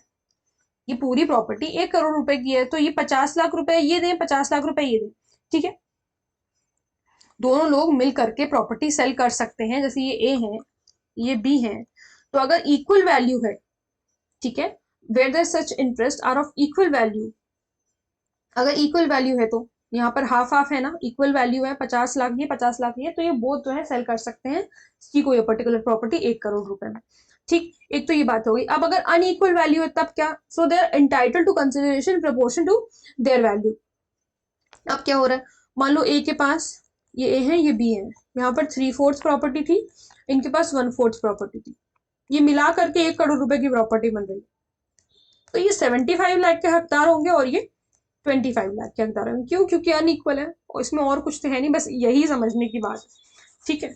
S1: ये पूरी प्रॉपर्टी 1 करोड़ रुपए की है, तो ये 50 लाख रुपए ये दें, 50 लाख रुपए ये दें। ठीक है, दोनों लोग मिल करके प्रॉपर्टी सेल कर सकते हैं, जैसे ये ए है ये बी है, तो अगर इक्वल वैल्यू है, ठीक है, where there such interest are of equal value, अगर इक्वल वैल्यू है तो यहाँ पर हाफ हाफ है ना, इक्वल वैल्यू है, 50 लाख ये 50 लाख ये, तो ये बोथ जो है सेल कर सकते हैं सी को ये पर्टिकुलर प्रॉपर्टी 1 करोड़ रुपए में। ठीक, एक तो ये बात हो गई। अब अगर अनइक्वल वैल्यू है तब क्या? So they are entitle to consideration proportion to their value. अब क्या हो रहा है, मान लो ए के पास ये ए है ये बी है, यहाँ पर 3/4 प्रॉपर्टी थी, इनके पास 1/4 प्रॉपर्टी थी, ये मिला करके 1 करोड़ रुपए की प्रॉपर्टी बन रही, तो ये 75 लाख के हकदार होंगे और ये 25 लाख के हकदार होंगे। क्यों? क्योंकि अनइक्वल है, और इसमें और कुछ तो है नहीं, बस यही समझने की बात है। ठीक है,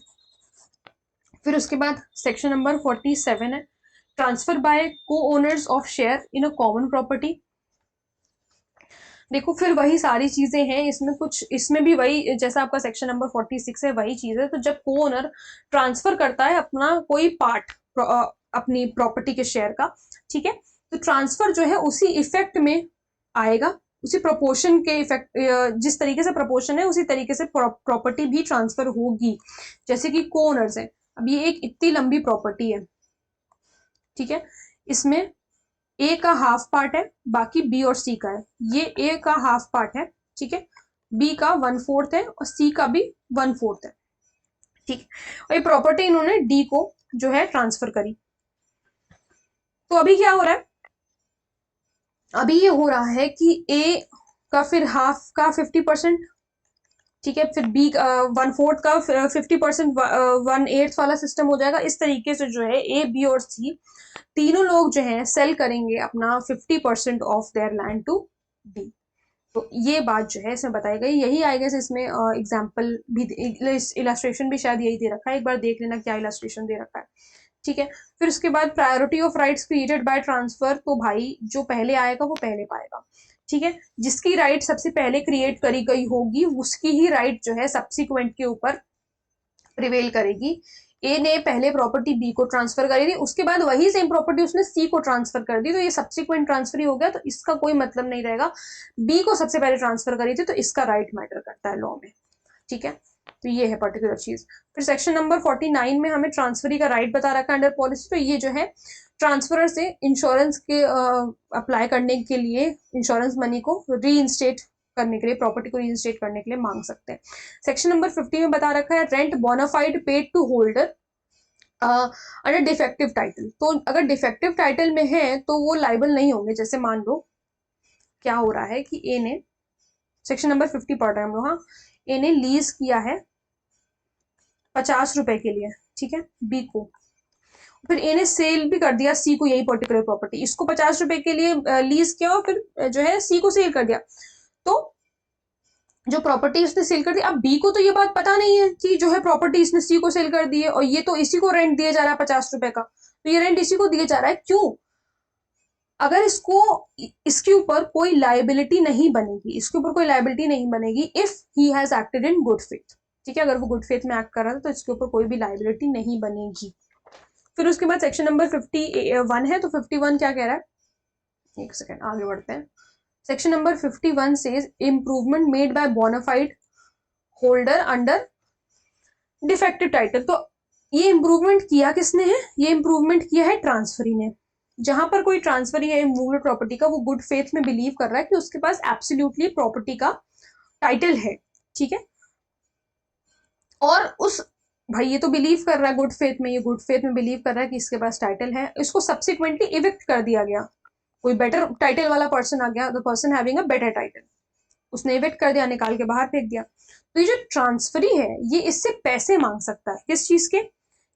S1: फिर उसके बाद सेक्शन नंबर 47 है ट्रांसफर बाय को owners of share in a common property. देखो फिर वही सारी चीजें हैं इसमें, कुछ इसमें भी वही जैसा आपका सेक्शन नंबर 46 है वही चीज है। तो जब को ओनर ट्रांसफर करता है अपना कोई पार्ट अपनी प्रॉपर्टी के शेयर का, ठीक है, तो ट्रांसफर जो है उसी इफेक्ट में आएगा, उसी प्रोपोर्शन के इफेक्ट, जिस तरीके से प्रोपोर्शन है उसी तरीके से प्रॉपर्टी भी ट्रांसफर होगी। जैसे कि को ओनर्स है, अब ये एक इतनी लंबी प्रॉपर्टी है, ठीक है, इसमें ए का हाफ पार्ट है, बाकी बी और सी का है। ये ए का हाफ पार्ट है, ठीक है, बी का 1/4 है और सी का भी 1/4 है। ठीक, और ये प्रॉपर्टी इन्होंने डी को जो है ट्रांसफर करी। तो अभी क्या हो रहा है, अभी ये हो रहा है कि ए का फिर हाफ का 50%, ठीक है, फिर बी 1/4 का 50%, 1/8 वाला सिस्टम हो जाएगा। इस तरीके से जो है ए बी और सी तीनों लोग जो है सेल करेंगे अपना 50% of their land to B. तो ये बात जो है इसमें बताई गई, यही आएगा इसमें एग्जाम्पल भी, इलास्ट्रेशन भी शायद यही दे रखा है, एक बार देख लेना क्या इलास्ट्रेशन दे रखा है। ठीक है, फिर उसके बाद priority of rights created by transfer, तो भाई जो पहले आएगा वो पहले पाएगा। ठीक है, जिसकी राइट सबसे पहले क्रिएट करी गई होगी उसकी ही राइट जो है सब्सिक्वेंट के ऊपर प्रिवेल करेगी। ए ने पहले प्रॉपर्टी बी को ट्रांसफर करी थी, उसके बाद वही सेम प्रॉपर्टी उसने सी को ट्रांसफर कर दी, तो ये सब्सिक्वेंट ट्रांसफर ही हो गया, तो इसका कोई मतलब नहीं रहेगा। बी को सबसे पहले ट्रांसफर करी थी तो इसका राइट मैटर करता है लॉ में। ठीक है, तो ये है पर्टिकुलर चीज। फिर सेक्शन नंबर 49 में हमें ट्रांसफरी का राइट बता रखा है अंडर पॉलिसी। तो ये जो है ट्रांसफर से इंश्योरेंस के अप्लाई करने के लिए इंश्योरेंस मनी को रीइंस्टेट करने के लिए, प्रॉपर्टी को रीइंस्टेट करने के लिए मांग सकते हैं। सेक्शन नंबर 50 में बता रखा है rent bona fide paid to holder under defective title. तो अगर डिफेक्टिव टाइटल में है तो वो लाइबल नहीं होंगे। जैसे मान लो क्या हो रहा है कि ए ने सेक्शन नंबर 50 पढ़ रहे हैं हम लोग। हाँ, ए ने लीज किया है 50 रुपए के लिए, ठीक है, बी को, फिर ए ने सेल भी कर दिया सी को यही पर्टिकुलर प्रॉपर्टी, इसको 50 रुपए के लिए लीज किया और फिर जो है सी को सेल कर दिया। तो जो प्रॉपर्टी उसने सेल कर दी, अब बी को तो ये बात पता नहीं है कि जो है प्रॉपर्टी इसने सी को सेल कर दी है, और ये तो इसी को रेंट दिया जा रहा है 50 रुपए का, तो ये रेंट इसी को दिया जा रहा है। क्यों? अगर इसके ऊपर कोई लाइबिलिटी नहीं बनेगी, इसके ऊपर कोई लाइबिलिटी नहीं बनेगी if he has acted in good faith, ठीक है, अगर वो गुड फेथ में एक्ट कर रहा था तो इसके ऊपर कोई भी लाइबिलिटी नहीं बनेगी। फिर उसके बाद सेक्शन नंबर 51 है, तो 51 क्या कह रहा है, एक सेकेंड आगे बढ़ते हैं। Section number 51 says improvement made by bona fide holder under defective title. तो ये इम्प्रूवमेंट किया किसने है? ये इम्प्रूवमेंट किया है ट्रांसफरी ने। जहां पर कोई ट्रांसफरी है इमूवेबल प्रॉपर्टी का, वो गुड फेथ में बिलीव कर रहा है कि उसके पास एब्सोल्युटली प्रॉपर्टी का टाइटल है, ठीक है, और उस भाई ये तो बिलीव कर रहा है गुड फेथ में, ये गुड फेथ में बिलीव कर रहा है कि इसके पास टाइटल है, इसको सब्सिक्वेंटली इविक्ट कर दिया गया, कोई बेटर टाइटल वाला पर्सन आ गया, the person having a better title, उसने इविक्ट कर दिया, निकाल के बाहर फेंक दिया। तो ये जो ट्रांसफरी है ये इससे पैसे मांग सकता है, किस चीज के,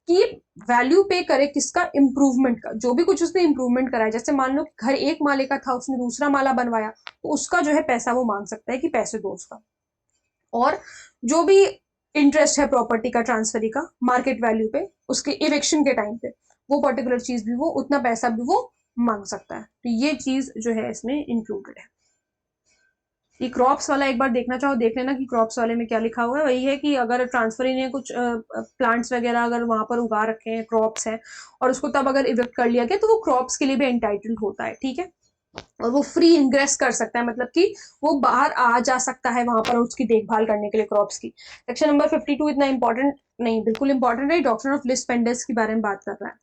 S1: कि वैल्यू पे करे किसका, इंप्रूवमेंट का, जो भी कुछ उसने इंप्रूवमेंट करा है, जैसे मान लो घर एक माले का था, उसने दूसरा माला बनवाया, तो उसका जो है पैसा वो मांग सकता है कि पैसे दो उसका, और जो भी इंटरेस्ट है प्रॉपर्टी का ट्रांसफरी का मार्केट वैल्यू पे उसके इवेक्शन के टाइम पे, वो पर्टिकुलर चीज भी वो उतना पैसा भी वो मांग सकता है। तो ये चीज जो है इसमें इंक्लूडेड है। ये क्रॉप्स वाला एक बार देखना चाहो देख लेना कि क्रॉप्स वाले में क्या लिखा हुआ है। वही है कि अगर ट्रांसफरी ने कुछ प्लांट्स वगैरह अगर वहां पर उगा रखे हैं, क्रॉप्स हैं, और उसको तब अगर इविक्ट कर लिया गया तो वो क्रॉप्स के लिए भी एंटाइटल्ड होता है, ठीक है, और वो फ्री इंग्रेस कर सकता है, मतलब कि वो बाहर आ जा सकता है वहां पर उसकी देखभाल करने के लिए क्रॉप्स की। सेक्शन नंबर 52 इतना इंपॉर्टेंट नहीं, बिल्कुल इंपॉर्टेंट है, डॉक्ट्रिन ऑफ लिस पेंडेंस के बारे में बात कर रहा है।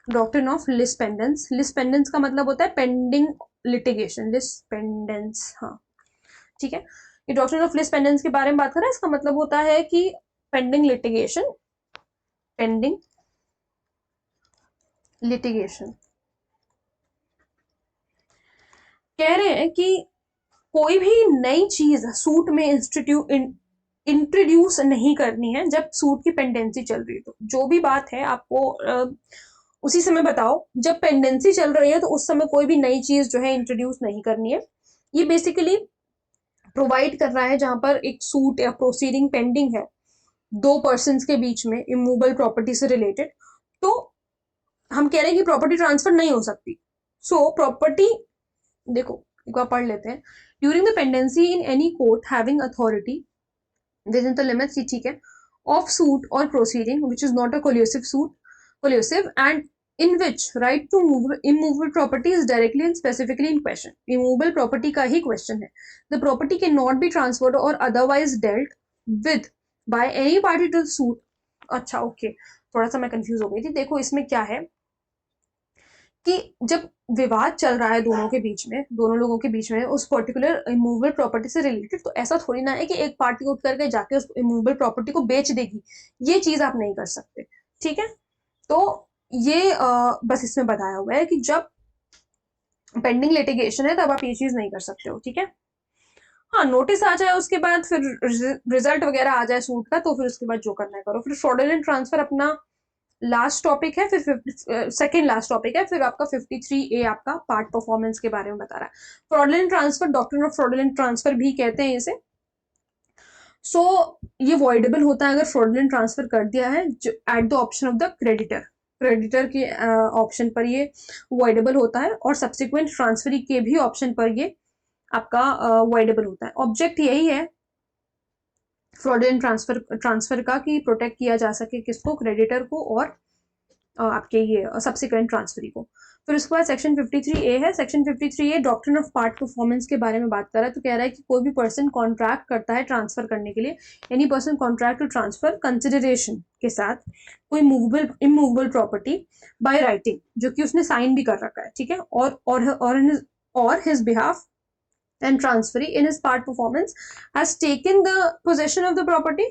S1: Doctrine of lis pendens, lis pendens का मतलब होता है पेंडिंग लिटिगेशन, लिस पेंडेंस, हाँ ठीक है, ये डॉक्ट्रिन ऑफ लिस पेंडेंस के बारे में बात कर रहा है। इसका मतलब होता है कि पेंडिंग लिटिगेशन, पेंडिंग लिटिगेशन कह रहे हैं कि कोई भी नई चीज सूट में इंट्रोड्यूस नहीं करनी है जब सूट की पेंडेंसी चल रही है। तो जो भी बात है आपको उसी समय बताओ, जब पेंडेंसी चल रही है तो उस समय कोई भी नई चीज जो है इंट्रोड्यूस नहीं करनी है। ये बेसिकली प्रोवाइड कर रहा है जहां पर एक सूट या प्रोसीडिंग पेंडिंग है दो पर्सन के बीच में इमूवेबल प्रॉपर्टी से रिलेटेड, तो हम कह रहे हैं कि प्रॉपर्टी ट्रांसफर नहीं हो सकती। सो प्रॉपर्टी, देखो एक बार पढ़ लेते हैं, during the pendency in any court having authority with in the limits, ठीक है, ऑफ सूट और proceeding which is not a collusive and in which right to immovable property is directly and specifically in question। immovable property का ही question है। the property cannot be transferred or otherwise dealt with by any party to the suit। अच्छा okay, थोड़ा सा मैं confuse हो गई थी। देखो इसमें क्या है कि जब विवाद चल रहा है दोनों के बीच में, दोनों लोगों के बीच में उस पर्टिकुलर इमूवेबल प्रॉपर्टी से रिलेटेड, तो ऐसा थोड़ी ना है कि एक पार्टी उठ करके जाके उस इमूवेबल प्रॉपर्टी को बेच देगी, ये चीज आप नहीं कर सकते, ठीक है। तो ये बस इसमें बताया हुआ है कि जब पेंडिंग लिटिगेशन है तब आप ये चीज नहीं कर सकते हो, ठीक है। हाँ, नोटिस आ जाए उसके बाद फिर रिजल्ट वगैरह आ जाए सूट का, तो फिर उसके बाद जो करना है करो। फिर फ्रॉडुलेंट ट्रांसफर अपना लास्ट टॉपिक है, फिर सेकंड लास्ट टॉपिक है, फिर आपका 53A आपका पार्ट परफॉर्मेंस के बारे में बता रहा है। Fraudulent transfer, doctrine of fraudulent transfer भी कहते हैं इसे। सो ये वॉइडेबल होता है अगर फ्रॉडुलेंट ट्रांसफर कर दिया है at the option of the creditor, creditor के ऑप्शन पर ये वॉइडेबल होता है, और सब्सिक्वेंट ट्रांसफरी के भी ऑप्शन पर ये आपका वॉइडेबल होता है। ऑब्जेक्ट यही है फ्रॉडुलेंट ट्रांसफर का कि प्रोटेक्ट किया जा सके किसको, क्रेडिटर को और आपके ये सब्सिक्वेंट ट्रांसफरी को। फिर उसके बाद सेक्शन 53A है। Section 53A doctrine of part performance के बारे में बात कर रहा है। तो कह रहा है कि कोई भी पर्सन कॉन्ट्रैक्ट करता है ट्रांसफर करने के लिए, any person contract to transfer consideration के साथ कोई इमूवेबल प्रॉपर्टी बाय राइटिंग, जो कि उसने साइन भी कर रखा है, ठीक है, और his behalf and transferee in his part performance has taken the possession of the property।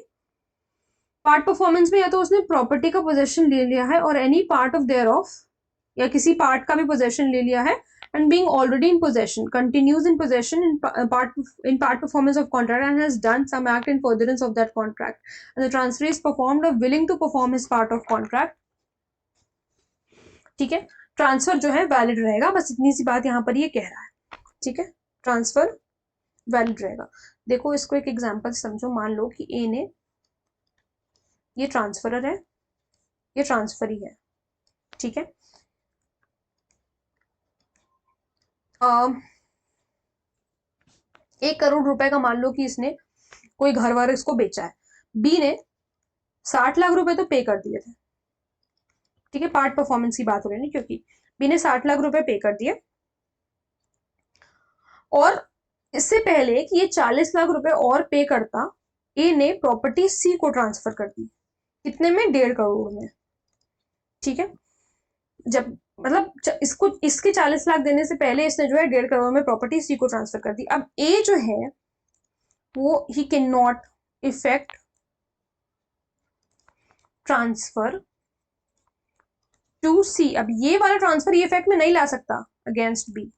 S1: Part performance में या तो उसने प्रॉपर्टी का पोजेशन ले लिया है, और any part of their of, या किसी पार्ट का भी पोजेशन ले लिया है and being already in possession, continues in possession in part performance of contract and has done some act in furtherance of that contract, and the transferee is performed or willing to perform his part of contract. ठीक है, transfer जो है valid रहेगा, बस इतनी सी बात यहाँ पर ये कह रहा है। ठीक है, ट्रांसफर वैलिड रहेगा। देखो इसको एक एग्जांपल समझो, मान लो कि ए ने, ये ट्रांसफरर है, ये ट्रांसफर ही है। ठीक है, 1 करोड़ रुपए का मान लो कि इसने कोई घर वार इसको बेचा है, बी ने 60 लाख रुपए तो पे कर दिए थे। ठीक है, पार्ट परफॉर्मेंस की बात हो रही है क्योंकि बी ने 60 लाख रुपए पे कर दिए, और इससे पहले कि ये 40 लाख रुपए और पे करता, ए ने प्रॉपर्टी सी को ट्रांसफर कर दी। कितने में? 1.5 करोड़ में। ठीक है, जब मतलब इसको इसके 40 लाख देने से पहले इसने जो है 1.5 करोड़ में प्रॉपर्टी सी को ट्रांसफर कर दी। अब ए जो है वो ही can not effect transfer to C. अब ये वाला ट्रांसफर ये इफेक्ट में नहीं ला सकता अगेंस्ट बी।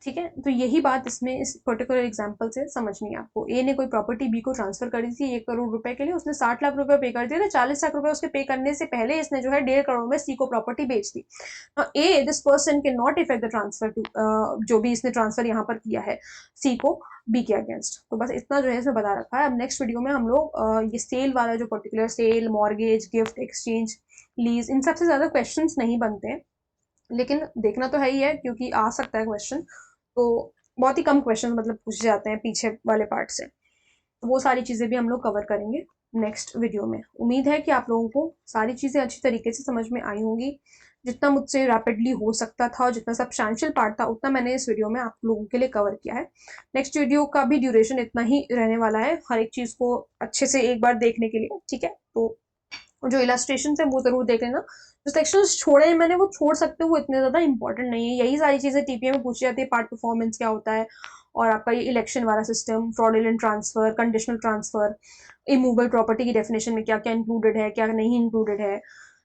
S1: ठीक है, तो यही बात इसमें इस पर्टिकुलर एग्जांपल से समझनी है आपको। ए ने कोई प्रॉपर्टी बी को ट्रांसफर करी थी 1 करोड़ रुपए के लिए, उसने 60 लाख रुपए पे कर दिए थे, 40 लाख रुपए उसके पे करने से पहले इसने जो है 1.5 करोड़ में सी को प्रॉपर्टी बेच दी। A this person can not effect the transfer to, जो भी इसने ट्रांसफर यहाँ पर किया है सी को बी के अगेंस्ट। तो बस इतना जो है इसमें बता रखा है। अब नेक्स्ट वीडियो में हम लोग ये सेल वाला जो particular sale, mortgage, gift, exchange, lease, इन सबसे ज्यादा क्वेश्चन नहीं बनते हैं, लेकिन देखना तो है ही है क्योंकि आ सकता है क्वेश्चन। तो बहुत ही कम क्वेश्चन मतलब पूछे जाते हैं पीछे वाले पार्ट से, तो वो सारी चीज़ें भी हम लोग कवर करेंगे नेक्स्ट वीडियो में। उम्मीद है कि आप लोगों को सारी चीज़ें अच्छी तरीके से समझ में आई होंगी। जितना मुझसे रैपिडली हो सकता था और जितना सब्सटैंशियल पार्ट था उतना मैंने इस वीडियो में आप लोगों के लिए कवर किया है। नेक्स्ट वीडियो का भी ड्यूरेशन इतना ही रहने वाला है, हर एक चीज़ को अच्छे से एक बार देखने के लिए। ठीक है, तो जो इलास्ट्रेशन है वो जरूर देख लेना। जो सेक्शंस छोड़े हैं मैंने वो छोड़ सकते हो, वो इतने ज्यादा इंपॉर्टेंट नहीं है। यही सारी चीजें टीपीए में पूछी जाती है, पार्ट परफॉर्मेंस क्या होता है, और आपका ये इलेक्शन वाला system, fraudulent transfer, conditional transfer, immovable property की डेफिनेशन में क्या क्या इंक्लूडेड है, क्या नहीं इंक्लूडेड है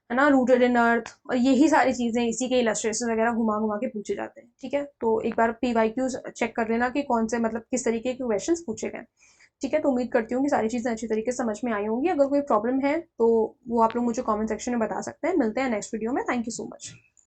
S1: ना, रूटेड इन अर्थ, और यही सारी चीजें इसी के इलस्ट्रेशन वगैरह घुमा घुमा के पूछे जाते हैं। ठीक है, तो एक बार पीवाईक्यूज चेक कर लेना कि कौन से मतलब किस तरीके के क्वेश्चंस पूछे गए। ठीक है, तो उम्मीद करती हूँ कि सारी चीज़ें अच्छी तरीके से समझ में आई होंगी। अगर कोई प्रॉब्लम है तो वो आप लोग मुझे कमेंट सेक्शन में बता सकते हैं। मिलते हैं नेक्स्ट वीडियो में। Thank you so much.